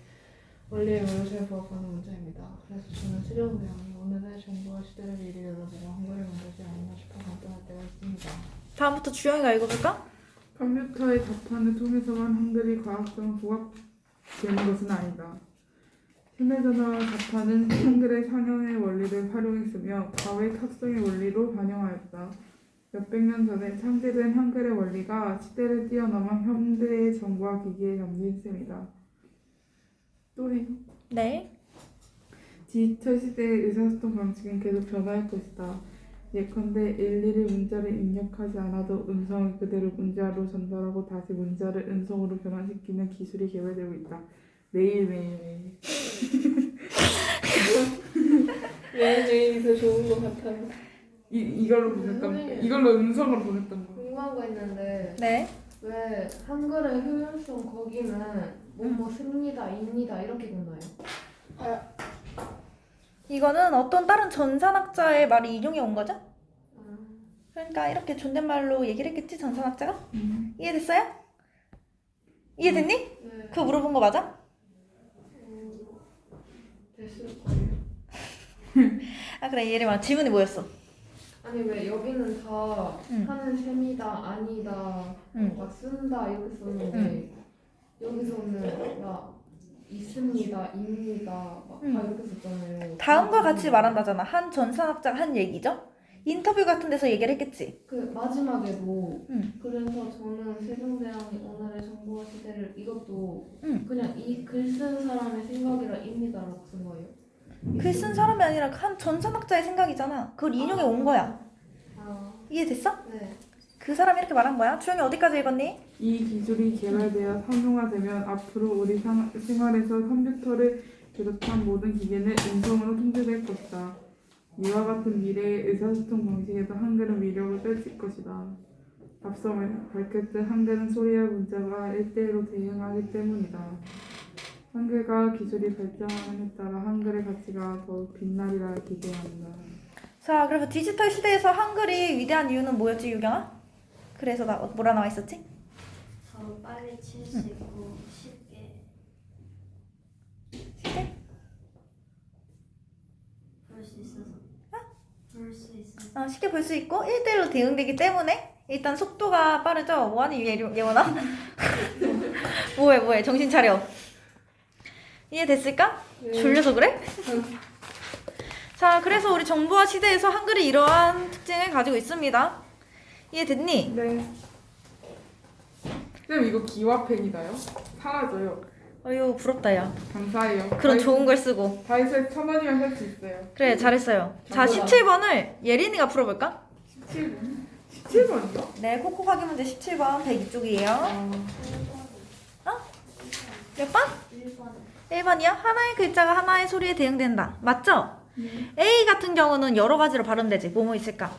Speaker 3: 원리의 요소에 부합하는 문제입니다. 그래서 저는 수련대왕이 오늘의 정보화 시대를 미리 열어보고 한글을 만들지 않나 싶어 간단할 때가 있습니다.
Speaker 1: 다음부터 주영이가 읽어볼까?
Speaker 2: 컴퓨터의 자판을 통해서만 한글이 과학성 부각되는 것은 아니다. 휴대전화와 자판은 한글의 상형의 원리를 활용했으며 과거의 탁성의 원리로 반영하였다. 몇백 년 전에 창제된 한글의 원리가 시대를 뛰어넘어 현대의 정보화 기기에 담긴 셈이다. 또 해요.
Speaker 1: 네.
Speaker 2: 디지털 시대의 의사소통 방식은 계속 변화할 것이다. 예컨대 일일이 문자를 입력하지 않아도 음성을 그대로 문자로 전달하고 다시 문자를 음성으로 변화시키는 기술이 개발되고 있다. 매일매일.
Speaker 3: 매일매일이 더 좋은 것 같아요.
Speaker 2: 이걸로 음성으로 보냈던 거.
Speaker 3: 궁금한 거 있는데
Speaker 1: 네.
Speaker 3: 왜 한글의 효율성 거기는 뭐뭐 씁니다, 입니다 이렇게 되나요?
Speaker 1: 이거는 어떤 다른 전산학자의 말을 인용해 온 거죠? 그러니까 이렇게 존댓말로 얘기를 했겠지, 전산학자가? 이해됐어요? 이해됐니?
Speaker 3: 네.
Speaker 1: 그거 물어본 거 맞아?
Speaker 3: 됐을 거예요.
Speaker 1: 아 그래, 이해를 말 지문이 뭐였어?
Speaker 3: 아니 왜 여기는 다
Speaker 1: 응.
Speaker 3: 하는 셈이다, 아니다,
Speaker 1: 응.
Speaker 3: 막 쓴다 이렇게 썼는데 여기서는 막 있습니다, 입니다 막 다 이렇게 썼잖아요.
Speaker 1: 다음과 같이 말한다잖아. 한 전산학자가 한 얘기죠? 인터뷰 같은 데서 얘기를 했겠지?
Speaker 3: 그 마지막에도
Speaker 1: 응.
Speaker 3: 그래서 저는 세종대왕이 오늘의 정보화 시대를 이것도
Speaker 1: 응.
Speaker 3: 그냥 이 글 쓴 사람의 생각이라 입니다라고 쓴 거예요.
Speaker 1: 글 쓴 사람이 아니라 한 전산학자의 생각이잖아. 그걸 인용해 온 거야.
Speaker 3: 아,
Speaker 1: 이해됐어?
Speaker 3: 네.
Speaker 1: 그 사람이 이렇게 말한 거야. 주영이 어디까지 읽었니?
Speaker 2: 이 기술이 개발되어 상용화되면 앞으로 우리 생활에서 컴퓨터를 비롯한 모든 기계는 음성으로 통제될 것이다. 이와 같은 미래의 의사소통 방식에도 한글은 위력을 펼칠 것이다. 앞서 밝혔듯 한글은 소리와 문자가 1대1로 대응하기 때문이다. 한글과 기술이 발전함에 따라 한글의 가치가 더욱 빛나리라 기대한다.
Speaker 1: 자, 그래서 디지털 시대에서 한글이 위대한 이유는 뭐였지, 유경아? 그래서 뭐라 나와 있었지?
Speaker 5: 더 빨리 칠 수 있고 쉽게
Speaker 1: 쉽게?
Speaker 5: 볼 수 있어서 볼 수 있어서
Speaker 1: 쉽게 볼 수 있고 1대1로 대응되기 때문에 일단 속도가 빠르죠? 뭐하니, 예원아? 뭐해, 정신 차려. 이해됐을까?
Speaker 3: 네.
Speaker 1: 졸려서 그래? 자, 그래서 우리 정보화 시대에서 한글이 이러한 특징을 가지고 있습니다. 이해됐니?
Speaker 2: 네. 그럼 이거 기와펜이다요? 사라져요.
Speaker 1: 어휴, 부럽다, 야.
Speaker 2: 감사해요.
Speaker 1: 그런 좋은 걸 쓰고.
Speaker 2: 다이소에 1,000원이면 살 수 있어요.
Speaker 1: 그래, 잘했어요. 자, 17번을 예린이가 풀어볼까?
Speaker 2: 17번? 17번이요?
Speaker 1: 네, 코코 확인 문제 17번 102쪽이에요. 몇 번?
Speaker 5: 1번
Speaker 1: 1번이요? 하나의 글자가 하나의 소리에 대응된다. 맞죠? A 같은 경우는 여러 가지로 발음되지. 뭐뭐 있을까?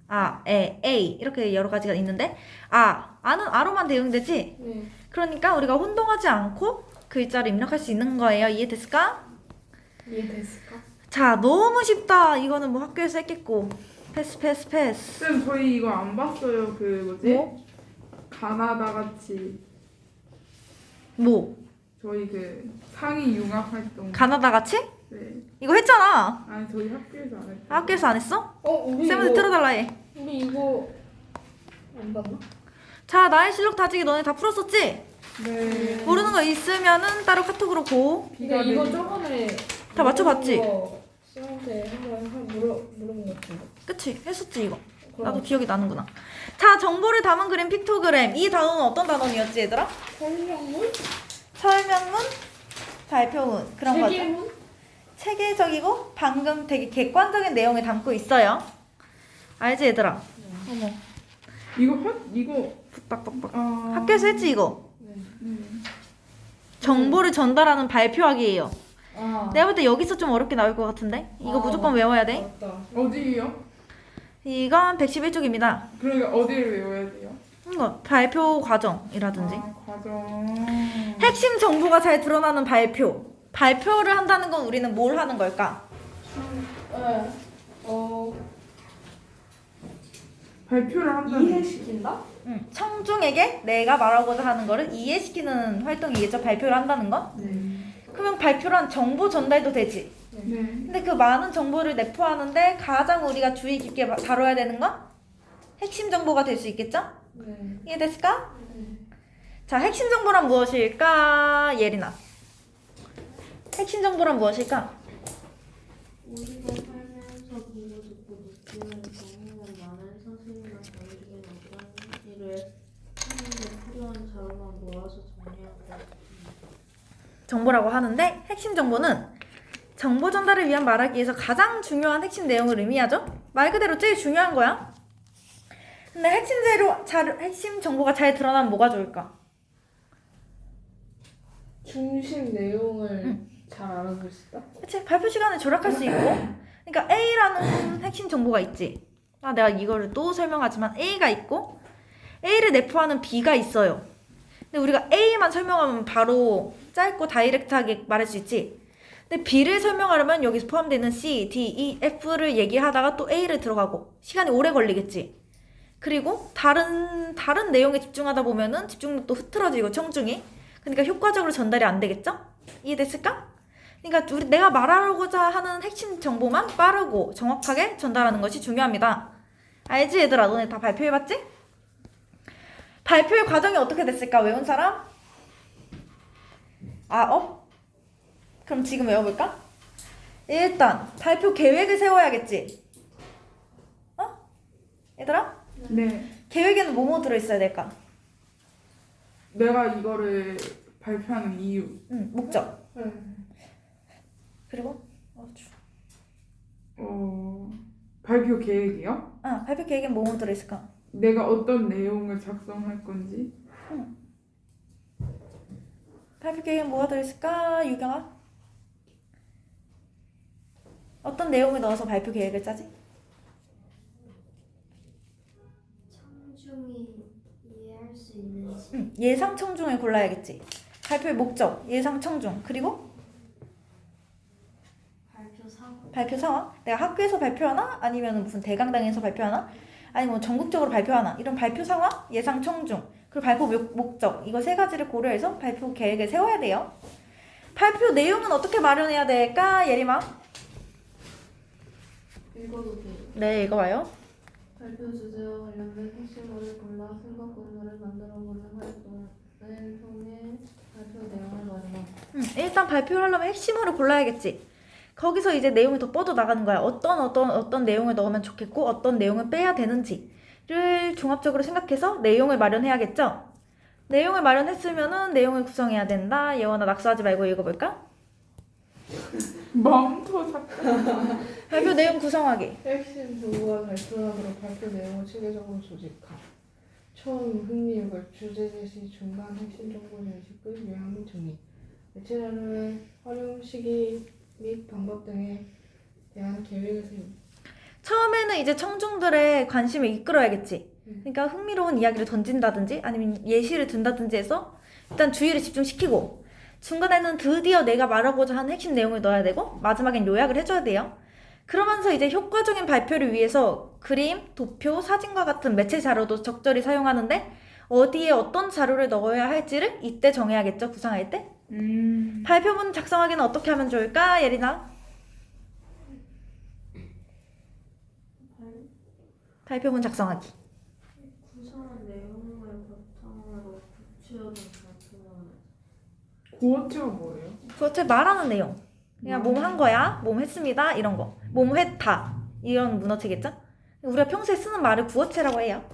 Speaker 1: 아, A 이렇게 여러 가지가 있는데 아는 아로만 대응되지?
Speaker 3: 네.
Speaker 1: 그러니까 우리가 혼동하지 않고 글자를 입력할 수 있는 거예요. 이해됐을까?
Speaker 3: 이해됐을까?
Speaker 1: 자, 너무 쉽다. 이거는 뭐 학교에서 했겠고. 패스.
Speaker 2: 쌤 저희 이거 안 봤어요. 그 뭐지?
Speaker 1: 뭐?
Speaker 2: 가나다 같이.
Speaker 1: 뭐?
Speaker 2: 저희 그 상위 융합 활동.
Speaker 1: 가나다 같이?
Speaker 2: 네.
Speaker 1: 이거 했잖아.
Speaker 2: 아니 저희 학교에서 안 했어요.
Speaker 1: 학교에서 안 했어?
Speaker 3: 우리
Speaker 1: 쌤한테 틀어달라 해.
Speaker 3: 우리 이거 안 봤나?
Speaker 1: 자, 나의 실력 다지기 너네 다 풀었었지?
Speaker 2: 네.
Speaker 1: 모르는 거 있으면은 따로 카톡으로 고.
Speaker 3: 근데 이거
Speaker 2: 내리고.
Speaker 3: 저번에
Speaker 1: 다 맞춰봤지?
Speaker 3: 쌤한테 한번 물어본 것 같은데.
Speaker 1: 그치? 했었지 이거. 나도
Speaker 3: 그럼
Speaker 1: 기억이 나는구나. 자, 정보를 담은 그림 픽토그램. 이 단어는 어떤 단어였지 얘들아?
Speaker 3: 설명문?
Speaker 1: 설명문, 발표문 그런 거죠.
Speaker 3: 세계문?
Speaker 1: 체계적이고 방금 되게 객관적인 내용을 담고 있어요. 알지 얘들아? 어머,
Speaker 2: 이거
Speaker 1: 빡빡빡.
Speaker 2: 어...
Speaker 1: 학교에서 했지 이거?
Speaker 3: 네.
Speaker 1: 정보를 전달하는 발표하기예요.
Speaker 3: 아.
Speaker 1: 내가 볼 때 여기서 좀 어렵게 나올 것 같은데? 이거 무조건 외워야 돼.
Speaker 3: 맞다.
Speaker 2: 어디요?
Speaker 1: 이건 111쪽입니다.
Speaker 2: 그러니까 어디를 외워야 돼요?
Speaker 1: 이거 발표 과정이라든지
Speaker 2: 아, 과정.
Speaker 1: 핵심 정보가 잘 드러나는 발표. 발표를 한다는 건 우리는 뭘 하는 걸까?
Speaker 3: 네.
Speaker 2: 발표를 한다는
Speaker 3: 이해시킨다?
Speaker 1: 청중에게 내가 말하고자 하는 거를 이해시키는 활동이겠죠. 발표를 한다는 건.
Speaker 2: 네.
Speaker 1: 그러면 발표란 정보 전달도 되지.
Speaker 2: 네.
Speaker 1: 근데 그 많은 정보를 내포하는데 가장 우리가 주의 깊게 다뤄야 되는 건 핵심 정보가 될 수 있겠죠?
Speaker 3: 네.
Speaker 1: 이해됐을까? 자, 핵심 정보란 무엇일까? 예린아. 핵심 정보란 무엇일까?
Speaker 6: 우리가 살면서 보고 듣고 느끼는 경험을 많은 선생님과 정해주는 어떤 일을 하는데 필요한 자료만 모아서 정리한 것 같습니다.
Speaker 1: 정보라고 하는데 핵심 정보는 정보 전달을 위한 말하기에서 가장 중요한 핵심 내용을 의미하죠? 말 그대로 제일 중요한 거야. 근데 핵심 정보가 잘 드러나면 뭐가 좋을까?
Speaker 3: 중심 내용을 잘 알아볼 수 있다?
Speaker 1: 그치? 발표 시간에 조락할 수 있고. 그러니까 A라는 핵심 정보가 있지. 내가 이거를 또 설명하지만 A가 있고 A를 내포하는 B가 있어요. 근데 우리가 A만 설명하면 바로 짧고 다이렉트하게 말할 수 있지. 근데 B를 설명하려면 여기서 포함되는 C, D, E, F를 얘기하다가 또 A를 들어가고 시간이 오래 걸리겠지. 그리고 다른 내용에 집중하다 보면은 집중력도 흐트러지고 청중이. 그러니까 효과적으로 전달이 안 되겠죠? 이해됐을까? 그러니까 내가 말하고자 하는 핵심 정보만 빠르고 정확하게 전달하는 것이 중요합니다. 알지 얘들아? 너네 다 발표해봤지? 발표의 과정이 어떻게 됐을까? 외운 사람? 그럼 지금 외워볼까? 일단 발표 계획을 세워야겠지. 얘들아?
Speaker 2: 네.
Speaker 1: 계획에는 뭐뭐 들어있어야 될까?
Speaker 2: 내가 이거를 발표하는 이유.
Speaker 1: 목적.
Speaker 3: 네.
Speaker 1: 그리고
Speaker 2: 발표 계획이요?
Speaker 1: 발표 계획엔 뭐뭐 들어있을까?
Speaker 2: 내가 어떤 내용을 작성할 건지.
Speaker 1: 발표 계획엔 뭐가 들어있을까? 유경아? 어떤 내용을 넣어서 발표 계획을 짜지?
Speaker 5: 청중이 이해할 수 있는지
Speaker 1: 예상 청중을 골라야겠지. 발표의 목적, 예상 청중, 그리고
Speaker 5: 발표 상황
Speaker 1: 발표 상황. 내가 학교에서 발표하나? 아니면 무슨 대강당에서 발표하나? 아니면 뭐 전국적으로 발표하나? 이런 발표 상황, 예상 청중, 그리고 발표 목적. 이거 세 가지를 고려해서 발표 계획을 세워야 돼요. 발표 내용은 어떻게 마련해야 될까? 예림아?
Speaker 6: 읽어도 돼요.
Speaker 1: 네, 읽어봐요.
Speaker 6: 발표 주제와 관련된 핵심어를 골라 생각 공모를 만들어보는 활동을 통해 발표 내용을 마련합니다.
Speaker 1: 일단 발표를 하려면 핵심으로 골라야겠지. 거기서 이제 내용이 더 뻗어 나가는 거야. 어떤 내용을 넣으면 좋겠고 어떤 내용을 빼야 되는지를 종합적으로 생각해서 내용을 마련해야겠죠. 내용을 마련했으면은 내용을 구성해야 된다. 예원아 낙서하지 말고 읽어볼까?
Speaker 2: 마음도 작다.
Speaker 1: 발표 내용 구성하기.
Speaker 3: 핵심 정보가 잘 드러나도록 발표 내용을 체계적으로 조직함. 처음 흥미유발 주제 제시 중간 핵심 정보 제시급 요약 정의. 매체 자료의 활용 시기 및 방법 등에 대한 계획을 세우기.
Speaker 1: 처음에는 이제 청중들의 관심을 이끌어야겠지. 그러니까 흥미로운 이야기를 던진다든지 아니면 예시를 든다든지 해서 일단 주의를 집중시키고 중간에는 드디어 내가 말하고자 하는 핵심 내용을 넣어야 되고 마지막엔 요약을 해줘야 돼요. 그러면서 이제 효과적인 발표를 위해서 그림, 도표, 사진과 같은 매체 자료도 적절히 사용하는데 어디에 어떤 자료를 넣어야 할지를 이때 정해야겠죠, 구상할 때. 발표문 작성하기는 어떻게 하면 좋을까, 예린아? 발표문 작성하기.
Speaker 6: 구성한 내용을 바탕으로 구체화된 발표만
Speaker 2: 구어체가 뭐예요?
Speaker 1: 그것을 말하는 내용. 그냥 뭐뭐 한 거야, 뭐뭐 했습니다, 이런 거. 뭐뭐 했다, 이런 문어체겠죠? 우리가 평소에 쓰는 말을 구어체라고 해요.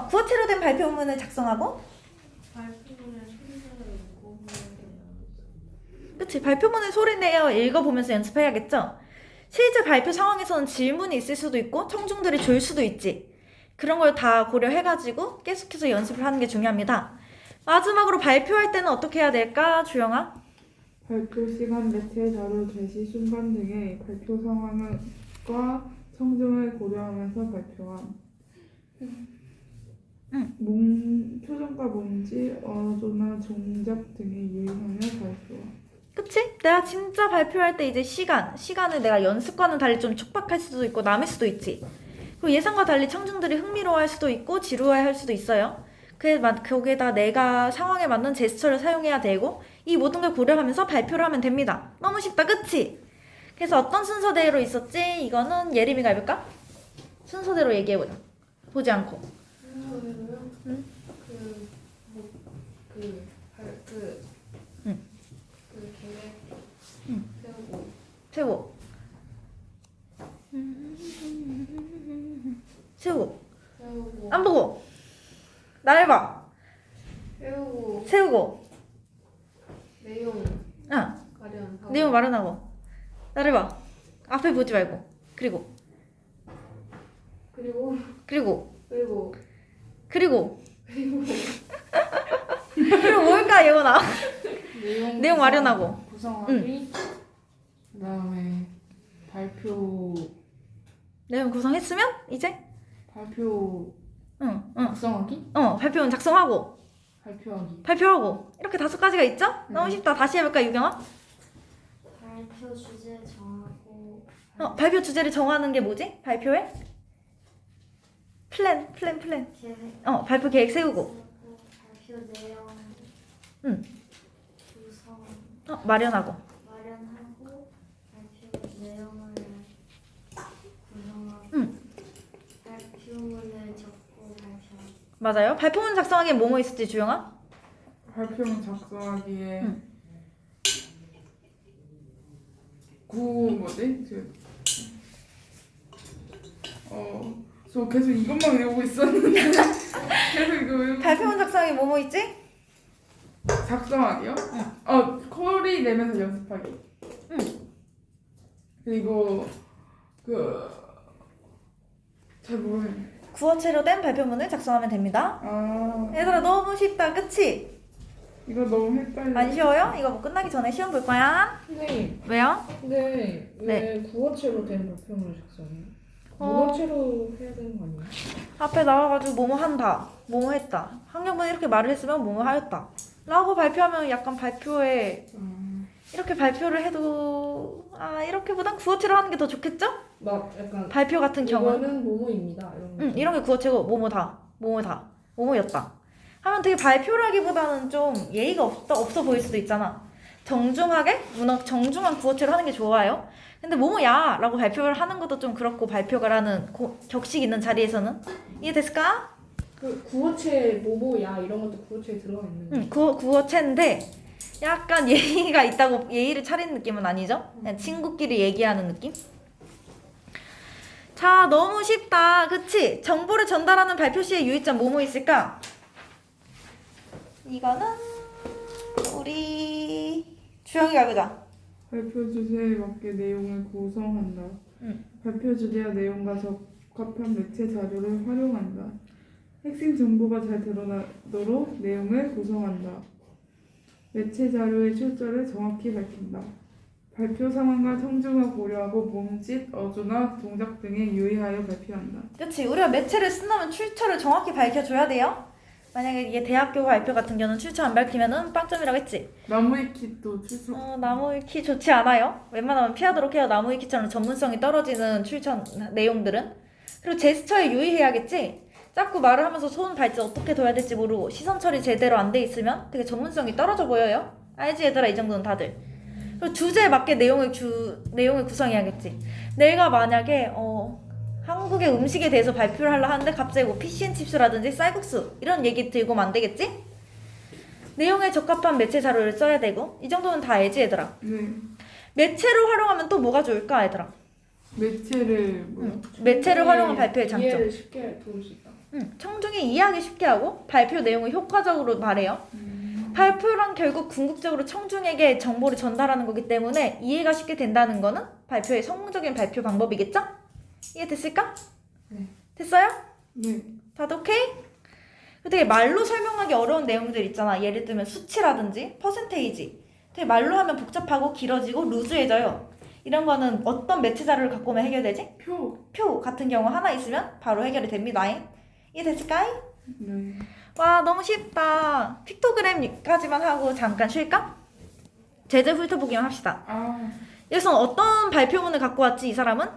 Speaker 1: 구어체로 된 발표문을 작성하고,
Speaker 6: 발표문을 소리내어 읽어보면 되지
Speaker 1: 그치, 발표문을 소리내어 읽어보면서 연습해야겠죠? 실제 발표 상황에서는 질문이 있을 수도 있고 청중들이 줄 수도 있지. 그런 걸 다 고려해가지고 계속해서 연습을 하는 게 중요합니다. 마지막으로 발표할 때는 어떻게 해야 될까, 주영아?
Speaker 2: 발표 시간, 매체 자료 제시 순간 등의 발표 상황과 청중을 고려하면서 발표함. 표정과 몸짓, 어조나 동작 등에 유의하며 발표함.
Speaker 1: 그치? 내가 진짜 발표할 때 이제 시간을 내가 연습과는 달리 좀 촉박할 수도 있고 남을 수도 있지. 그리고 예상과 달리 청중들이 흥미로워할 수도 있고 지루해할 수도 있어요. 거기에다 내가 상황에 맞는 제스처를 사용해야 되고 이 모든 걸 고려하면서 발표를 하면 됩니다. 너무 쉽다, 그치? 그래서 어떤 순서대로 있었지? 이거는 예림이가 해볼까? 순서대로 얘기해보자. 보지 않고.
Speaker 3: 순서대로요?
Speaker 1: 응? 응.
Speaker 3: 그 계획
Speaker 1: 응.
Speaker 3: 세우고
Speaker 1: 세우고. 세우고.
Speaker 3: 세우고
Speaker 1: 안 보고. 나를 봐.
Speaker 3: 세우고
Speaker 1: 세우고.
Speaker 3: 내용
Speaker 1: 응.
Speaker 3: 가련하고
Speaker 1: 내용 마련하고. 나를 봐. 앞에 보지 말고. 그리고.
Speaker 3: 그리고
Speaker 1: 그리고.
Speaker 3: 그리고
Speaker 1: 그리고. 그리고 뭘까, 예원아? 내용 마련하고.
Speaker 2: 구성하기. 그다음에 발표
Speaker 1: 내용 구성했으면 이제
Speaker 2: 발표
Speaker 1: 응.
Speaker 2: 작성하기,
Speaker 1: 발표문 작성하고
Speaker 2: 발표하기.
Speaker 1: 발표하고 이렇게 5가지가 있죠? 너무 쉽다. 다시 해볼까, 유경아?
Speaker 5: 발표 주제 정하고
Speaker 1: 발표 주제를 정하는 게 뭐지? 발표에? 플랜.
Speaker 5: 계획
Speaker 1: 발표 계획 세우고
Speaker 5: 세우고 발표 내용
Speaker 1: 응.
Speaker 5: 구성
Speaker 1: 마련하고.
Speaker 5: 마련하고 발표 내용을 구성하고
Speaker 1: 응.
Speaker 5: 발표문을 적고 발표하고
Speaker 1: 맞아요. 발표문 작성하기에 뭐뭐 있었지, 주영아?
Speaker 2: 발표문 작성하기에
Speaker 1: 응.
Speaker 2: 뭐지? 저 계속 이것만 외우고 있었는데 계속 이거 외우고
Speaker 1: 발표문 작성하기에 뭐뭐 있지?
Speaker 2: 작성하기요? 코리 내면서 연습하기.
Speaker 1: 응.
Speaker 2: 그리고 잘 모르겠네.
Speaker 1: 구어체로 된 발표문을 작성하면 됩니다. 얘들아, 너무 쉽다, 그치?
Speaker 2: 이거 너무 헷갈려.
Speaker 1: 안 쉬워요? 이거 뭐 끝나기 전에 시험 볼 거야?
Speaker 3: 선생님
Speaker 1: 왜요?
Speaker 3: 근데 왜 구어체로 된 발표문을 작성해요? 문어체로 해야 되는 거 아니에요?
Speaker 1: 앞에 나와가지고 뭐뭐 한다, 뭐뭐 했다. 학년분 이렇게 말을 했으면 뭐뭐 하였다 라고 발표하면 약간 발표에 이렇게 발표를 해도 이렇게보단 구어체로 하는 게 더 좋겠죠?
Speaker 3: 막 약간
Speaker 1: 발표 같은 경우는
Speaker 3: 이거는 뭐뭐입니다 이런 거.
Speaker 1: 이런 게 구어체고 뭐뭐다, 뭐뭐였다 하면 되게 발표를 하기보다는 좀 예의가 없어 보일 수도 있잖아. 정중한 구어체로 하는 게 좋아요. 근데 뭐뭐야 라고 발표를 하는 것도 좀 그렇고, 발표를 하는 격식 있는 자리에서는. 이해됐을까?
Speaker 3: 그 구어체 뭐뭐야 이런 것도 구어체에 들어가 있는 거.
Speaker 1: 구어체인데 약간 예의가 있다고 예의를 차리는 느낌은 아니죠? 그냥 친구끼리 얘기하는 느낌? 자, 너무 쉽다, 그치? 정보를 전달하는 발표 시의 유의점 뭐뭐 있을까? 이거는 우리 주영이가 해보자.
Speaker 2: 발표 주제에 맞게 내용을 구성한다. 발표 주제와 내용과 적합한 매체 자료를 활용한다. 핵심 정보가 잘 드러나도록 내용을 구성한다. 매체 자료의 출처를 정확히 밝힌다. 발표 상황과 청중을 고려하고 몸짓, 어조나 동작 등에 유의하여 발표한다.
Speaker 1: 그치, 우리가 매체를 쓴다면 출처를 정확히 밝혀줘야 돼요. 만약에 이게 대학교 발표 같은 경우는 출처 안 밝히면은 빵점이라고 했지.
Speaker 2: 나무위키도 출처.
Speaker 1: 나무위키 좋지 않아요? 웬만하면 피하도록 해요. 나무위키처럼 전문성이 떨어지는 출처 내용들은. 그리고 제스처에 유의해야겠지. 자꾸 말을 하면서 손 발짓 어떻게 둬야 될지 모르고 시선 처리 제대로 안 돼 있으면 되게 전문성이 떨어져 보여요. 알지 얘들아? 이 정도는 다들. 그리고 주제에 맞게 내용을 구성해야겠지. 내가 만약에 한국의 음식에 대해서 발표를 하려 하는데 갑자기 뭐 피쉬앤칩스라든지 쌀국수 이런 얘기 들고 오면 안 되겠지? 내용에 적합한 매체 자료를 써야 되고 이 정도는 다 알지 얘들아?
Speaker 2: 네.
Speaker 1: 매체로 활용하면 또 뭐가 좋을까 얘들아?
Speaker 2: 매체를
Speaker 1: 매체를 활용한 발표의 장점.
Speaker 3: 이해를 쉽게 도울 수 있다.
Speaker 1: 청중이 이해하기 쉽게 하고 발표 내용을 효과적으로 말해요. 발표란 결국 궁극적으로 청중에게 정보를 전달하는 거기 때문에 이해가 쉽게 된다는 거는 발표의 성공적인 발표 방법이겠죠? 이해됐을까?
Speaker 3: 네.
Speaker 1: 됐어요?
Speaker 2: 네.
Speaker 1: 다들 오케이? 되게 말로 설명하기 어려운 내용들 있잖아. 예를 들면 수치라든지 퍼센테이지. 되게 말로 하면 복잡하고 길어지고 루즈해져요. 이런 거는 어떤 매체 자료를 갖고 오면 해결되지? 표 같은 경우 하나 있으면 바로 해결이 됩니다. 이해됐을까?
Speaker 2: 네.
Speaker 1: 와 너무 쉽다. 픽토그램까지만 하고 잠깐 쉴까? 제재 훑어보기만 합시다. 여기서 어떤 발표문을 갖고 왔지 이 사람은?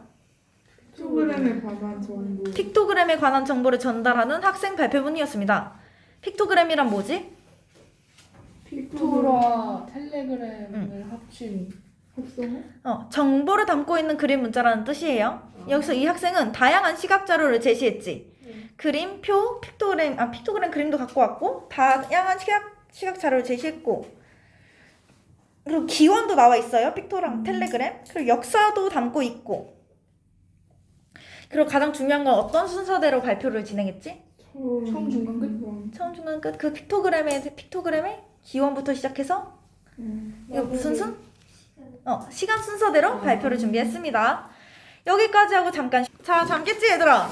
Speaker 2: 픽토그램에 관한 정보.
Speaker 1: 픽토그램에 관한 정보를 전달하는 학생 발표문이었습니다. 픽토그램이란 뭐지?
Speaker 3: 픽토라 텔레그램을 합친
Speaker 2: 합성어?
Speaker 1: 정보를 담고 있는 그림 문자라는 뜻이에요. 여기서 이 학생은 다양한 시각 자료를 제시했지. 그림, 표, 픽토그램 그림도 갖고 왔고 다양한 시각 자료를 제시했고 그리고 기원도 나와 있어요. 픽토랑 텔레그램. 그리고 역사도 담고 있고 그리고 가장 중요한 건 어떤 순서대로 발표를 진행했지?
Speaker 3: 처음, 중간, 끝?
Speaker 1: 처음, 중간, 끝. 그 픽토그램의 기원부터 시작해서 이거 무슨 순? 시간 순서대로 발표를 준비했습니다. 여기까지 하고 잠깐 자, 잠겠지 얘들아?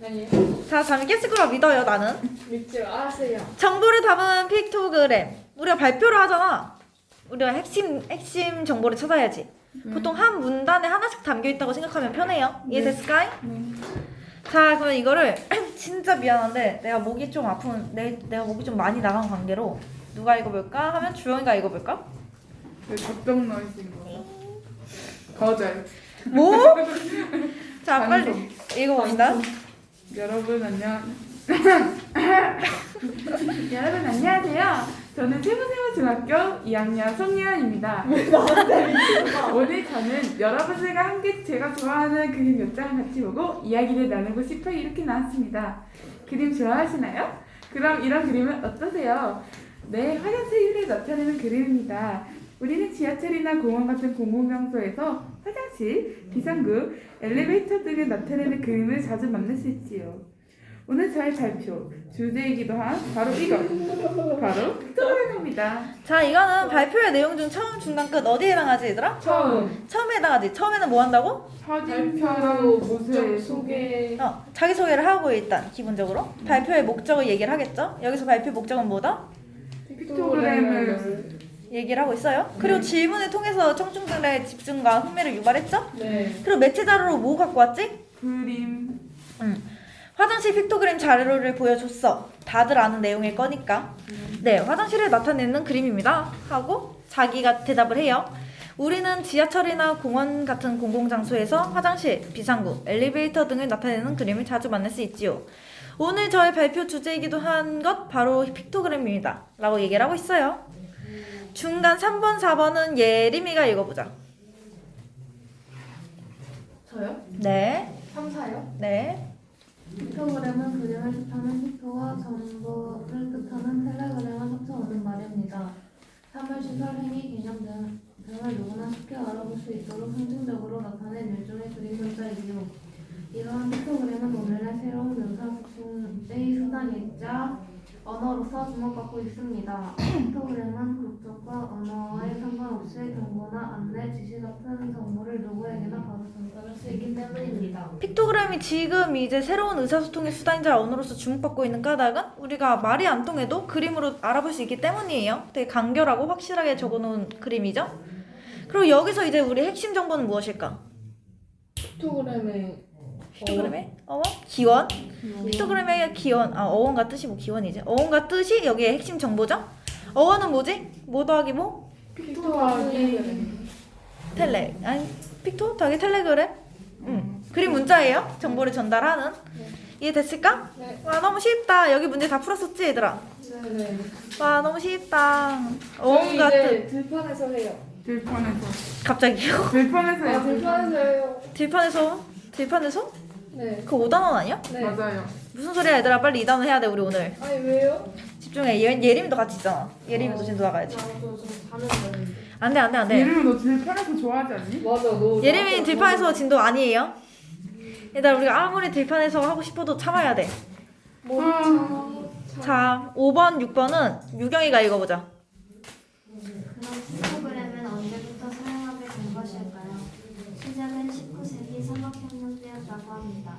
Speaker 3: 아니
Speaker 1: 자, 잠깼을 거라 믿어요 나는.
Speaker 3: 믿지 마세요.
Speaker 1: 정보를 담은 픽토그램. 우리가 발표를 하잖아. 우리가 핵심 정보를 찾아야지. 보통 한 문단에 하나씩 담겨있다고 생각하면 편해요. 이해됐을까? 자, 그러면 이거를 진짜 미안한데 내가 목이 좀 내가 목이 좀 많이 나간 관계로 누가 읽어볼까 하면 주영이가 읽어볼까?
Speaker 2: 네, 답정 넣으신 거. 거절.
Speaker 1: 뭐? 자, 빨리 읽어봅시다.
Speaker 2: 여러분 안녕하세요. 저는 세무세무중학교 2학년 송예은입니다. 오늘 저는 여러분들과 함께 제가 좋아하는 그림 몇 장을 같이 보고 이야기를 나누고 싶어 이렇게 나왔습니다. 그림 좋아하시나요? 그럼 이런 그림은 어떠세요? 네, 화장실 유리를 나타내는 그림입니다. 우리는 지하철이나 공원 같은 공공장소에서 화장실, 비상구, 엘리베이터 등을 나타내는 그림을 자주 만날 수 있지요. 오늘 저의 발표, 주제이기도 한 바로 이거, 바로 픽토그램입니다.
Speaker 1: 자, 이거는 발표의 내용 중 처음, 중간, 끝 어디에 해당하지 얘들아? 처음에 해당하지. 처음에는 뭐 한다고?
Speaker 2: 사진처럼
Speaker 3: 목적 소개
Speaker 1: 자기소개를 하고 일단 기본적으로 발표의 목적을 얘기를 하겠죠. 여기서 발표 목적은 뭐다?
Speaker 2: 픽토그램을
Speaker 1: 얘기를 하고 있어요. 그리고 질문을 통해서 청중들의 집중과 흥미를 유발했죠.
Speaker 3: 네.
Speaker 1: 그리고 매체 자료로 뭐 갖고 왔지?
Speaker 2: 그림.
Speaker 1: 화장실 픽토그램 자료를 보여줬어. 다들 아는 내용일 거니까. 네, 화장실을 나타내는 그림입니다. 하고 자기가 대답을 해요. 우리는 지하철이나 공원 같은 공공장소에서 화장실, 비상구, 엘리베이터 등을 나타내는 그림을 자주 만날 수 있지요. 오늘 저의 발표 주제이기도 한 것 바로 픽토그램입니다. 라고 얘기를 하고 있어요. 중간 3번, 4번은 예림이가 읽어보자.
Speaker 4: 저요?
Speaker 1: 네.
Speaker 4: 3, 4요?
Speaker 1: 네.
Speaker 5: 픽토그램은 그림을 뜻하는 픽토와 정보를 뜻하는 텔레그램을 합쳐오는 말입니다. 사물, 시설, 행위, 개념 등을 누구나 쉽게 알아볼 수 있도록 상징적으로 나타낸 일종의 그림 문자이지요. 이러한 픽토그램은 오늘날 새로운 의사소통의 수단이자 언어로서 주목받고 있습니다. 픽토그램은 국적과 언어에 상관없이 정보나 안내, 지시 같은 정보를 누구에게나 바로 전달할 수 있기 때문입니다.
Speaker 1: 픽토그램이 지금 이제 새로운 의사소통의 수단이자 언어로서 주목받고 있는 까닭은 우리가 말이 안 통해도 그림으로 알아볼 수 있기 때문이에요. 되게 간결하고 확실하게 적어놓은 그림이죠. 그리고 여기서 이제 우리 핵심 정보는 무엇일까?
Speaker 3: 픽토그램의
Speaker 1: 기원? 픽토그램의 기원, 어원과 뜻이 뭐 기원이지? 어원과 뜻이 여기에 핵심 정보죠? 어원은 뭐지? 뭐 더하기 뭐?
Speaker 3: 픽토 더하기
Speaker 1: 픽토 더하기 텔레그램? 그림 문자예요. 정보를 전달하는. 이해됐을까?
Speaker 3: 네.
Speaker 1: 와 너무 쉽다. 여기 문제 다 풀었었지 얘들아?
Speaker 3: 네네.
Speaker 1: 와 너무 쉽다.
Speaker 3: 저희
Speaker 1: 온갖
Speaker 3: 이제 들판에서 해요.
Speaker 2: 들판에서.
Speaker 1: 갑자기요?
Speaker 2: 들판에서 해요.
Speaker 3: 들판에서 해요.
Speaker 1: 들판에서?
Speaker 3: 네.
Speaker 1: 그거 5단원 아니야?
Speaker 3: 네.
Speaker 2: 맞아요.
Speaker 1: 무슨 소리야 얘들아. 빨리 2단원 해야 돼 우리 오늘.
Speaker 3: 아니 왜요?
Speaker 1: 집중해. 예림이도 같이 있잖아. 예림이도 진도 나가야지.
Speaker 3: 나도 좀 자는 날인데.
Speaker 1: 안돼.
Speaker 2: 예림이 너 들판에서 좋아하지 않니?
Speaker 3: 맞아 너.
Speaker 1: 예림이 들판에서 진도 아니에요. 얘들아 우리가 아무리 들판에서 하고 싶어도 참아야 돼. 자 5번 6번은 유경이가 읽어보자.
Speaker 5: 그럼 피크토그램은 언제부터 사용하게 된 것일까요? 시작은 19세기 산업혁명 때였다고 합니다.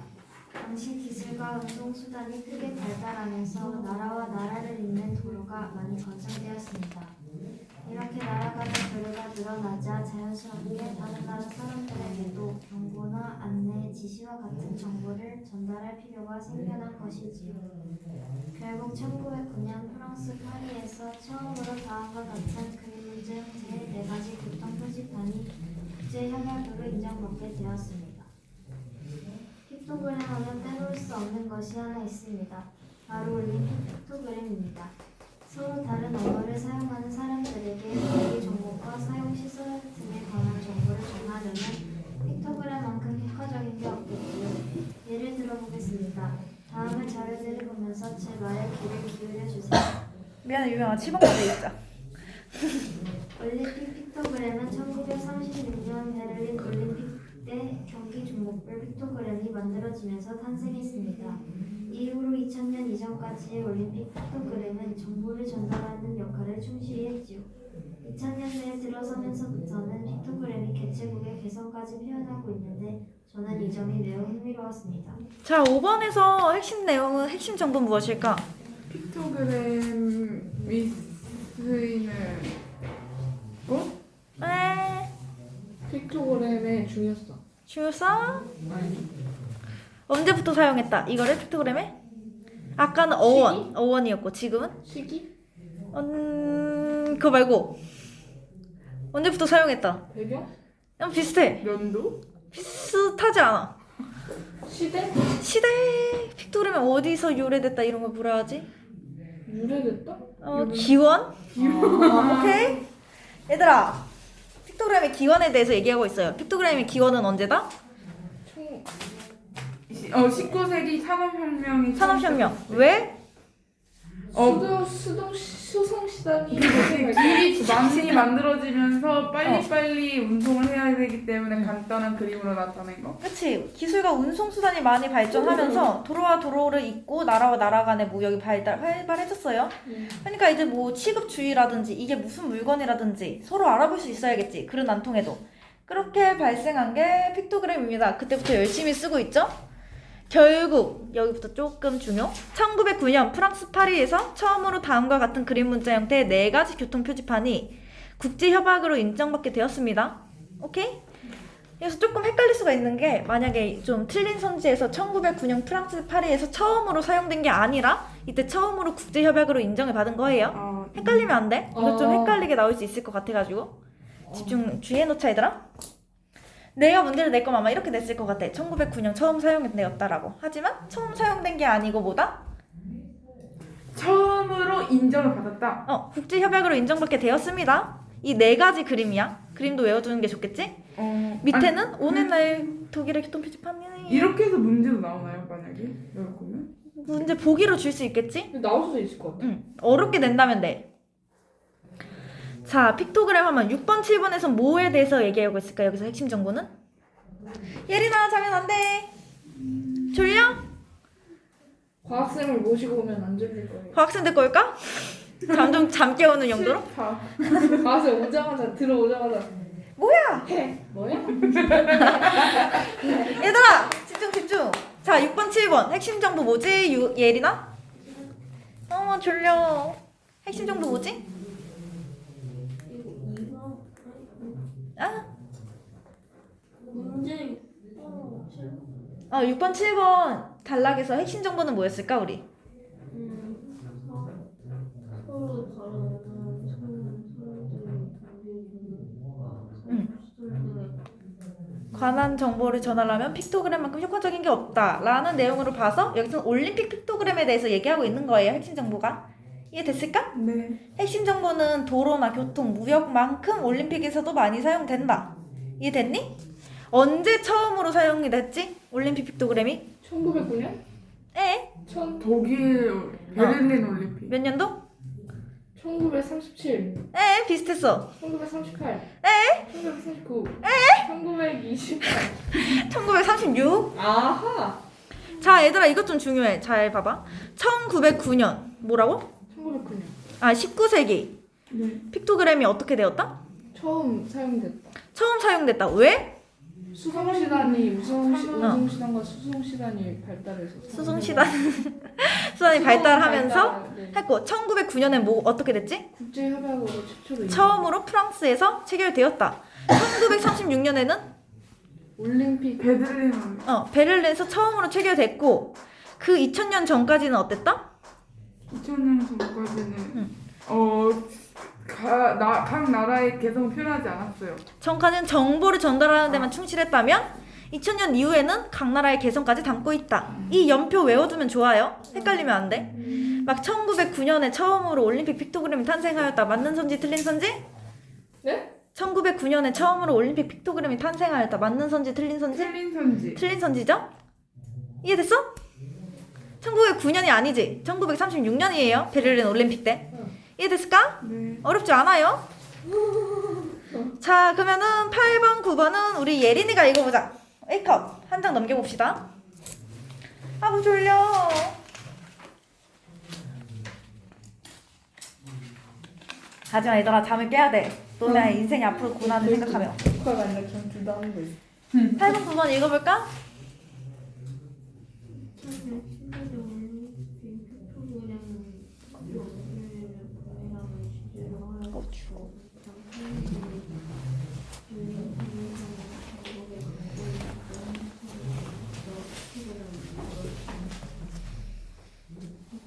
Speaker 5: 당시 기술과 운송수단이 크게 발달하면서 나라와 나라를 잇는 도로가 많이 건설되었습니다. 이렇게 나라 간의 교류가 늘어나자 자연스럽게 다른 나라 사람들에게도 경고나 안내, 지시와 같은 정보를 전달할 필요가 생겨난 것이지요. 결국 1909년 프랑스 파리에서 처음으로 다음과 같은 그림 문제 형태의 4가지 교통 표지판이 국제협약으로 인정받게 되었습니다. 픽토그램 하면 빼놓을 수 없는 것이 하나 있습니다. 바로 올림픽 픽토그램입니다. 서로 다른 언어를 사용하는 사람들에게 거기 종목과 사용 시설 등에 관한 정보를 전하려면 픽토그램만큼 효과적인 게 없겠지요. 예를 들어보겠습니다. 다음의 자료들을 보면서 제 말에 귀를 기울여 주세요.
Speaker 1: 미안해 유경아 7번까지 읽자.
Speaker 5: 올림픽 픽토그램은 1936년 베를린 올림픽 때 경기 종목별 픽토그램이 만들어지면서 탄생했습니다. 이후로 2000년 이전까지의 올림픽 픽토그램은 정보를 전달하는 역할을 충실히 했지요. 2000년대에 들어서면서부터는 픽토그램이 개체국의 개성까지 표현하고 있는데 저는 이 점이 매우 흥미로웠습니다.
Speaker 1: 자 5번에서 핵심 내용은 핵심 정보는 무엇일까?
Speaker 2: 픽토그램이 쓰이는 거?
Speaker 1: 에
Speaker 3: 픽토그램의 중요성.
Speaker 1: 중요성?
Speaker 3: 아니.
Speaker 1: 언제부터 사용했다? 이거를 픽토그램에? 아까는 어원이었고 지금은?
Speaker 3: 시기?
Speaker 1: 그거 말고 언제부터 사용했다?
Speaker 3: 배경?
Speaker 1: 비슷해.
Speaker 2: 연도?
Speaker 1: 비슷하지 않아.
Speaker 3: 시대?
Speaker 1: 시대 픽토그램이 어디서 유래됐다 이런 걸 뭐라 하지?
Speaker 3: 유래됐다?
Speaker 1: 기원? 오케이? 얘들아 픽토그램의 기원에 대해서 얘기하고 있어요. 픽토그램의 기원은 언제다?
Speaker 2: 19세기 산업혁명이
Speaker 1: 산업혁명. 왜?
Speaker 3: 수송시단이
Speaker 2: 길이 많이 만들어지면서 빨리빨리 운송을 해야 되기 때문에 간단한 그림으로 나타낸 거.
Speaker 1: 그치. 기술과 운송수단이 많이 발전하면서 도로와 도로를 잇고 나라와 나라 간의 무역이 활발해졌어요. 그러니까 이제 뭐 취급주의라든지 이게 무슨 물건이라든지 서로 알아볼 수 있어야겠지. 글은 안 통해도. 그렇게 발생한 게 픽토그램입니다. 그때부터 열심히 쓰고 있죠. 결국 여기부터 조금 중요. 1909년 프랑스 파리에서 처음으로 다음과 같은 그림 문자 형태의 4가지 교통 표지판이 국제협약으로 인정받게 되었습니다. 오케이? 그래서 조금 헷갈릴 수가 있는 게 만약에 좀 틀린 선지에서 1909년 프랑스 파리에서 처음으로 사용된 게 아니라 이때 처음으로 국제협약으로 인정을 받은 거예요. 헷갈리면 안 돼. 이거 좀 헷갈리게 나올 수 있을 것 같아가지고 집중 주의해놓자 얘들아. 내가 문제를 낼 거면 아마 이렇게 냈을 것 같아. 1909년 처음 사용되었다라고. 하지만 처음 사용된 게 아니고 뭐다?
Speaker 2: 처음으로 인정을 받았다.
Speaker 1: 국제협약으로 인정받게 되었습니다. 이 4가지 그림이야. 그림도 외워두는 게 좋겠지? 밑에는 오늘날 독일의 교통 표지판이
Speaker 2: 이렇게 해서 문제도 나오나요, 만약에? 여기 보면?
Speaker 1: 문제 보기로 줄 수 있겠지?
Speaker 3: 나올 수도 있을 것 같아.
Speaker 1: 어렵게 낸다면 돼. 자, 픽토그램 하면 6번, 7번에서 뭐에 대해서 얘기하고 있을까? 여기서 핵심 정보는? 예린아, 자면 안 돼. 졸려?
Speaker 3: 과학쌤을 모시고 오면 안 졸릴 거예요.
Speaker 1: 과학생 될 걸까? 잠 깨우는 용도로?
Speaker 2: 싫다.
Speaker 3: 과학쌤 오자마자 들어오자마자
Speaker 1: 뭐야?
Speaker 3: 해. 뭐야?
Speaker 1: 얘들아, 집중. 자, 6번, 7번. 핵심 정보 뭐지? 예린아? 졸려. 핵심 정보 뭐지? 아?
Speaker 6: 문제
Speaker 1: 6번, 7번 단락에서 핵심 정보는 뭐였을까, 우리?
Speaker 6: 서로 다른 사람들이 경계 중과
Speaker 1: 응.
Speaker 6: 시설들의
Speaker 1: 관한 정보를 전하려면 픽토그램만큼 효과적인 게 없다라는 내용으로 봐서 여기서는 올림픽 픽토그램에 대해서 얘기하고 있는 거예요. 핵심 정보가. 이해됐을까?
Speaker 2: 네.
Speaker 1: 핵심 정보는 도로나 교통, 무역만큼 올림픽에서도 많이 사용된다. 이해됐니? 언제 처음으로 사용이 됐지? 올림픽 픽토그램이?
Speaker 3: 1909년?
Speaker 1: 에?
Speaker 2: 독일 베를린 올림픽.
Speaker 1: 몇 년도?
Speaker 3: 1937,
Speaker 1: 에? 비슷했어.
Speaker 3: 1938, 1939, 1928.
Speaker 1: 1936?
Speaker 3: 아하!
Speaker 1: 자, 얘들아 이것 좀 중요해. 잘 봐봐. 1909년. 뭐라고?
Speaker 3: 1909년.
Speaker 1: 아, 19세기.
Speaker 2: 네.
Speaker 1: 픽토그램이 어떻게 되었다?
Speaker 3: 처음 사용됐다.
Speaker 1: 처음 사용됐다. 왜?
Speaker 3: 수송시단이 우송시단과 수송시단이 발달해서
Speaker 1: 수송시단 수단이 발달하면서
Speaker 3: 발달, 네.
Speaker 1: 했고 1909년에 뭐 어떻게 됐지?
Speaker 3: 국제협약으로 최초로
Speaker 1: 처음으로 프랑스에서 체결되었다. 1936년에는
Speaker 3: 올림픽
Speaker 2: 베를린 올림픽.
Speaker 1: 베를린에서 처음으로 체결됐고 그 2000년 전까지는 어땠다?
Speaker 2: 2000년 전까지는 각 나라의 개성은 표현하지 않았어요.
Speaker 1: 전까지는 정보를 전달하는 데만 충실했다면 2000년 이후에는 각 나라의 개성까지 담고 있다. 이 연표 외워두면 좋아요. 헷갈리면 안 돼. 막 1909년에 처음으로 올림픽 픽토그램이 탄생하였다. 맞는 선지 틀린 선지?
Speaker 3: 네?
Speaker 1: 1909년에 처음으로 올림픽 픽토그램이 탄생하였다. 맞는 선지 틀린 선지?
Speaker 2: 틀린 선지.
Speaker 1: 틀린 선지죠? 이해됐어? 1909년이 아니지. 1936년이에요. 베를린 올림픽 때. 이해됐을까?
Speaker 2: 네.
Speaker 1: 어렵지 않아요? 자, 그러면은 8번, 9번은 우리 예린이가 읽어보자. A컵 한 장 넘겨봅시다. 아우 졸려. 하지마 얘들아, 잠을 깨야 돼. 너네 인생이 앞으로 고난을 생각하며.
Speaker 3: 국가가 아니라 그냥 둘 다 하는 거예요.
Speaker 1: 8번, 9번 읽어볼까?
Speaker 6: 신세계 올림픽 픽토그램은 연필을 구매하는 주제로 하였고 장판들이 올림픽에서는 전국에 갖고 있는 픽토그램을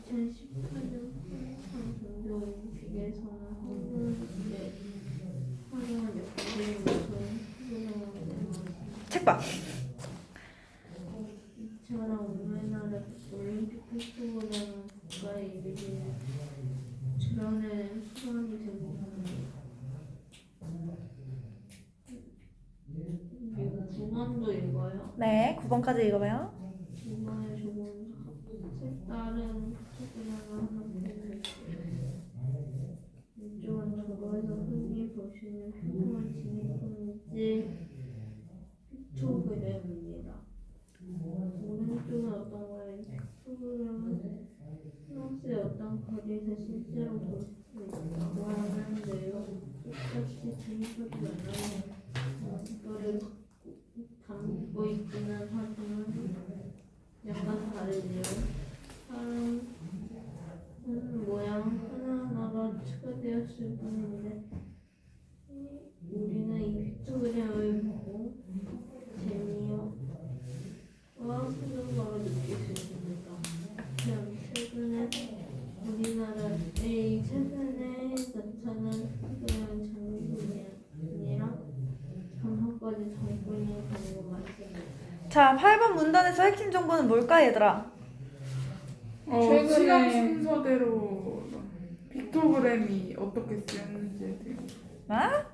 Speaker 6: 2018년 평창 동계올림픽에서는 한국에 활용한 역사적인 요소인 픽토그램을 내놓았습니다.
Speaker 1: 책 봐.
Speaker 6: 이처럼 우리나라 올림픽 픽토그램은 국가의 이미지를 드러내는 수단이 되고 그리고 9번도 읽어요.
Speaker 1: 네, 9번까지 읽어봐요.
Speaker 6: 이번에 조금 색다른 픽토그램을 하나 보여드릴게요. 이쪽은 도로에서 흔히 보시는 표본 진입금지 픽토그램입니다. 오른쪽은 어떤 거예요? 픽토그램은 프랑스의 어떤 거리에서 실제로 볼 수 있다고 하는데요. 똑같이 진입하지 않아요. 이거를 담고 있기는 하지만 약간 다르네요. 사람 모양 하나하나가 추가되었을 뿐인데 우리는 이 픽토그램을 보고 재미와 소중함을 느낄 수 있습니다. 최근에 우리나라의 최근에 나타난 픽토그램 장면이 아니라 감성까지 정권이 가는 것 같습니다.
Speaker 1: 자, 8번 문단에서 핵심 정보는 뭘까 얘들아?
Speaker 3: 최근에-
Speaker 2: 시간 순서대로 픽토그램이 어떻게 쓰였는지에 대한.
Speaker 1: 아?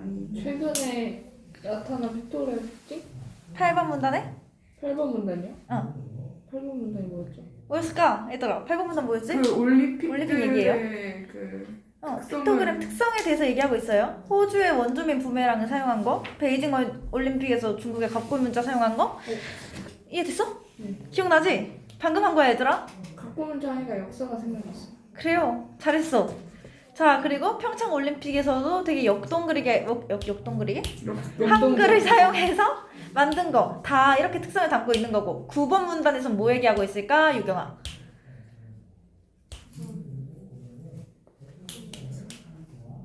Speaker 2: 아니.
Speaker 3: 최근에 나타난 픽토그램 특징?
Speaker 1: 8번 문단에?
Speaker 3: 8번 문단이요? 8번
Speaker 1: 어.
Speaker 3: 문단이 뭐였죠?
Speaker 1: 뭐였을까? 얘들아, 8번 문단 뭐였지?
Speaker 2: 그 올림픽
Speaker 1: 얘기예요?
Speaker 2: 그
Speaker 1: 픽토그램 특성에 대해서 얘기하고 있어요. 호주의 원주민 부메랑을 사용한 거, 베이징 올림픽에서 중국의 갑골 문자 사용한 거. 이해됐어? 기억나지? 방금 한 거야 얘들아?
Speaker 3: 갖고 문자 하니까 역사가 생각났어.
Speaker 1: 그래요. 잘했어. 자, 그리고 평창 올림픽에서도 되게 역동그리게 한글을 사용해서 만든 거 다 이렇게 특성을 담고 있는 거고. 9번 문단에서 뭐 얘기하고 있을까, 유경아?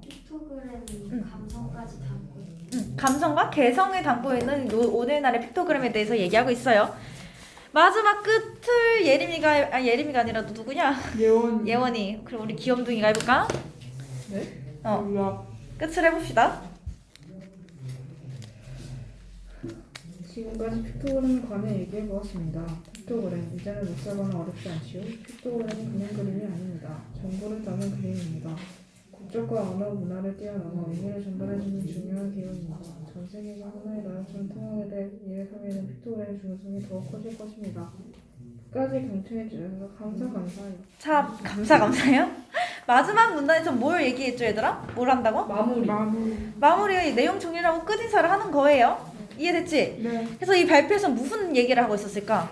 Speaker 5: 픽토그램이 감성까지 담고 있는
Speaker 1: 감성과 개성을 담고 있는 오늘날의 픽토그램에 대해서 얘기하고 있어요. 마지막 끝을 예림이가 아니라 누구냐? 예원이. 그럼 우리 귀염둥이가 해볼까?
Speaker 3: 네?
Speaker 2: 몰라.
Speaker 1: 끝을 해봅시다.
Speaker 3: 지금까지 픽토그램에 관해 얘기해 보았습니다. 픽토그램, 이제는 묵살과는 어렵지 않지요? 픽토그램은 그냥 그림이 아닙니다. 정보를 담은 그림입니다. 국적과 언어, 문화를 뛰어넘어 의미를 전달해주는 중요한 기능입니다. 전 세계가 하나의 나라처럼 통하게 될 이에 섬에는 픽토그램의 중요성이 더욱 커질 것입니다. 끝까지 경청해 주셔서 감사해요.
Speaker 1: 자, 감사해요. 마지막 문단에서 뭘 얘기했죠, 얘들아? 뭘 한다고?
Speaker 3: 마무리.
Speaker 1: 마무리의 내용 정리라고 끝인사를 하는 거예요. 이해됐지?
Speaker 2: 네.
Speaker 1: 그래서 이 발표에서 무슨 얘기를 하고 있었을까?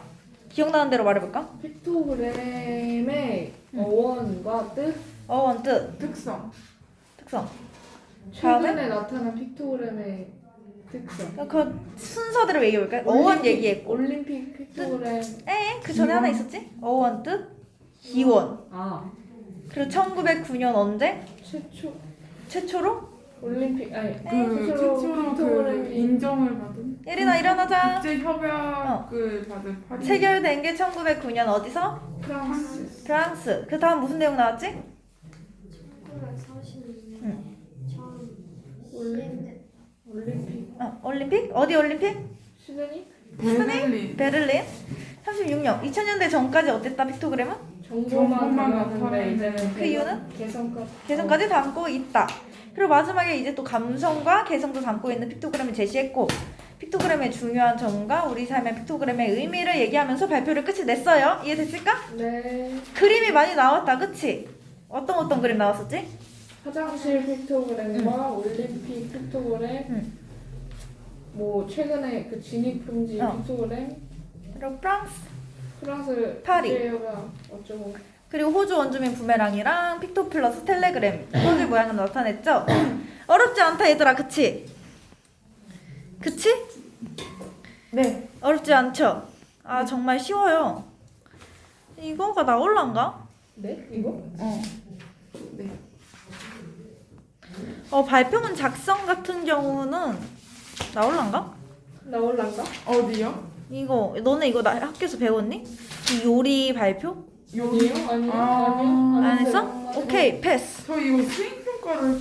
Speaker 1: 기억나는 대로 말해볼까?
Speaker 3: 픽토그램의 어원과 뜻,
Speaker 1: 어원, 뜻,
Speaker 2: 특성.
Speaker 1: 특성.
Speaker 3: 최근에 나타난 픽토그램의 특성.
Speaker 1: 그 순서대로 얘기해볼까요? 어원 얘기했고.
Speaker 3: 올림픽 픽토그램.
Speaker 1: 그 전에 하나 있었지? 어원, 뜻, 기원.
Speaker 3: 아,
Speaker 1: 그리고 1909년 언제? 최초로?
Speaker 3: 올림픽
Speaker 2: 최초로 그
Speaker 3: 픽토그램이
Speaker 2: 인정을 받은
Speaker 1: 예린아 일어나자.
Speaker 2: 국제 협약을 받은 파리.
Speaker 1: 체결된 게 1909년 어디서?
Speaker 3: 프랑스.
Speaker 1: 프랑스. 그 다음 무슨 내용 나왔지?
Speaker 5: 1942년에 처음
Speaker 3: 올림픽.
Speaker 1: 올림픽? 어디 올림픽?
Speaker 3: 시드니?
Speaker 1: 베를린. 36년. 2000년대 전까지 어땠다 픽토그램은?
Speaker 3: 정보만 담았는데
Speaker 2: 담았는데
Speaker 3: 이제는
Speaker 1: 그 이유는?
Speaker 3: 개성까지
Speaker 1: 담고 있다. 그리고 마지막에 이제 또 감성과 개성도 담고 있는 픽토그램을 제시했고 픽토그램의 중요한 점과 우리 삶의 픽토그램의 의미를 얘기하면서 발표를 끝이 냈어요. 이해됐을까?
Speaker 3: 네.
Speaker 1: 그림이 많이 나왔다. 그치? 어떤 그림 나왔었지?
Speaker 3: 화장실 픽토그램과 올림픽 픽토그램. 뭐 최근에 그 진입금지 픽토그램.
Speaker 1: 그리고
Speaker 3: 프랑스
Speaker 1: 파리.
Speaker 3: 국제가 어쩌고.
Speaker 1: 그리고 호주 원주민 부메랑이랑 픽토플러스 텔레그램 호주 모양을 나타냈죠? 어렵지 않다 얘들아. 그치? 그치?
Speaker 3: 네.
Speaker 1: 어렵지 않죠? 아 정말 쉬워요. 이거가 나올란가?
Speaker 3: 네? 이거?
Speaker 1: 발표문 작성 같은 경우는 나올란가?
Speaker 3: 나올란가?
Speaker 2: 어디요?
Speaker 1: 이거 너네 이거 나 학교에서 배웠니? 이 요리 발표?
Speaker 3: 여기요? 아니요?
Speaker 2: 아.
Speaker 1: 안 했어? 오케이 패스.
Speaker 2: 저 이거 수행평가를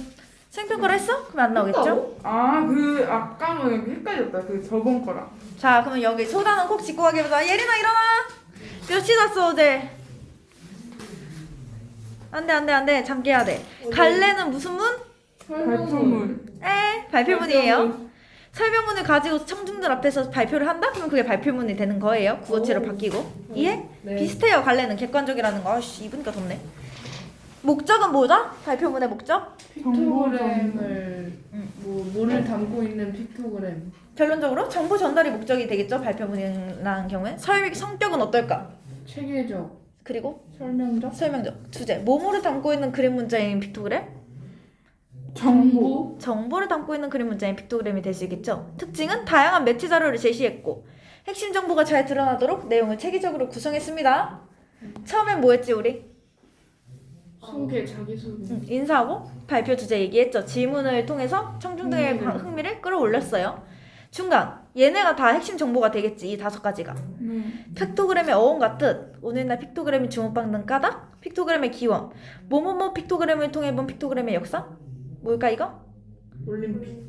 Speaker 1: 생평가를 했어? 그럼 안 나오겠죠?
Speaker 3: 했다고?
Speaker 2: 그 아까는 헷갈렸다. 그 저번 거랑.
Speaker 1: 자 그러면 여기 소단은 꼭 짚고 가기보다 예린아 일어나. 몇 시 잤어 어제? 안돼 잠 깨야 돼. 갈래는 무슨 문?
Speaker 2: 발표물.
Speaker 1: 발표문이에요. 설명문을 가지고 청중들 앞에서 발표를 한다? 그러면 그게 발표문이 되는 거예요. 구어체로 바뀌고. 이해?
Speaker 3: 네.
Speaker 1: 비슷해요. 갈래는 객관적이라는 거. 아씨 입으니까 덥네. 목적은 뭐죠? 발표문의 목적?
Speaker 3: 픽토그램을 뭐를 담고 있는 픽토그램.
Speaker 1: 결론적으로 정보 전달이 목적이 되겠죠. 발표문이라는 경우에. 성격은 어떨까?
Speaker 3: 체계적,
Speaker 1: 그리고
Speaker 3: 설명적,
Speaker 1: 설명적, 주제. 뭐뭐를 담고 있는 그림 문자인 픽토그램?
Speaker 2: 정보.
Speaker 1: 정보를 담고 있는 그림 문자인 픽토그램이 될 수 있겠죠. 특징은 다양한 매체 자료를 제시했고 핵심 정보가 잘 드러나도록 내용을 체계적으로 구성했습니다. 처음엔 뭐 했지 우리?
Speaker 3: 소개, 자기소개.
Speaker 1: 인사하고 발표 주제 얘기했죠. 질문을 통해서 청중들의 흥미를 끌어올렸어요. 중간 얘네가 다 핵심 정보가 되겠지. 이 5가지가. 픽토그램의 어원과 뜻, 오늘날 픽토그램이 주목받는 까닭, 픽토그램의 기원, 뭐뭐뭐 픽토그램을 통해 본 픽토그램의 역사. 뭘까 이거?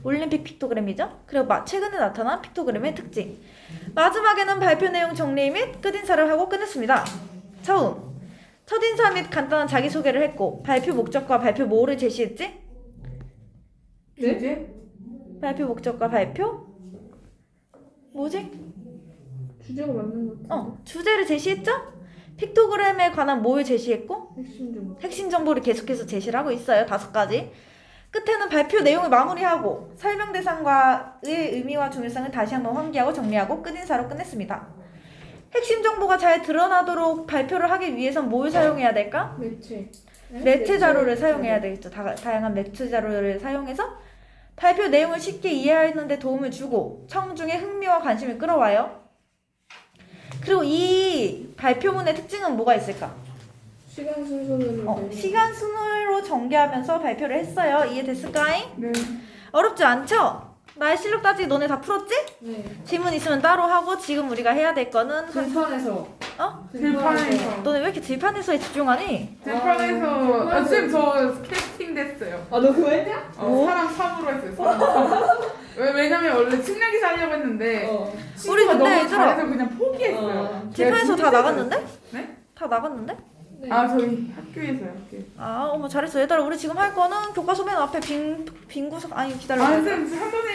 Speaker 1: 올림픽 픽토그램이죠. 그리고 최근에 나타난 픽토그램의 특징. 마지막에는 발표 내용 정리 및 끝인사를 하고 끝냈습니다. 처음 첫인사 및 간단한 자기소개를 했고 발표 목적과 발표 뭐를 제시했지?
Speaker 2: 주제?
Speaker 1: 발표 목적과 발표 뭐지?
Speaker 3: 주제가 맞는 것 같아.
Speaker 1: 주제를 제시했죠? 픽토그램에 관한 뭘 제시했고
Speaker 3: 핵심 정보.
Speaker 1: 정보를 계속해서 제시를 하고 있어요. 5가지. 끝에는 발표 내용을 마무리하고 설명 대상과의 의미와 중요성을 다시 한번 환기하고 정리하고 끝인사로 끝냈습니다. 핵심 정보가 잘 드러나도록 발표를 하기 위해선 뭘 사용해야 될까? 매체 자료를 사용해야 되겠죠. 다양한 매체 자료를 사용해서 발표 내용을 쉽게 이해하는 데 도움을 주고 청중의 흥미와 관심을 끌어와요. 그리고 이 발표문의 특징은 뭐가 있을까?
Speaker 3: 시간 순서대로.
Speaker 1: 시간 순으로 전개하면서 발표를 했어요. 이해됐을까잉?
Speaker 2: 네.
Speaker 1: 어렵지 않죠? 나의 실력 따지기 너네 다 풀었지?
Speaker 3: 네.
Speaker 1: 질문 있으면 따로 하고 지금 우리가 해야 될 거는
Speaker 3: 들판에서.
Speaker 2: 들판에서.
Speaker 1: 너네 왜 이렇게 들판에서에 집중하니?
Speaker 2: 선생님 저 캐스팅 됐어요.
Speaker 3: 아, 너 그거 했냐?
Speaker 2: 사람 3으로 했어요. 사람 3. 왜냐면 원래 측량 기사 하려고 했는데
Speaker 1: 우리
Speaker 2: 친구가
Speaker 1: 근데
Speaker 2: 너무
Speaker 1: 얘들아-
Speaker 2: 잘해서 그냥 포기했어요.
Speaker 1: 뒷판에서 다 나갔는데?
Speaker 2: 네?
Speaker 1: 다 나갔는데?
Speaker 3: 네.
Speaker 2: 아 저희 학교에서요. 학교에서.
Speaker 1: 아 어머 잘했어 얘들아. 우리 지금 할 거는 교과서 맨 앞에 빈 구석 아니 기다려.
Speaker 2: 아 쌤, 한 번에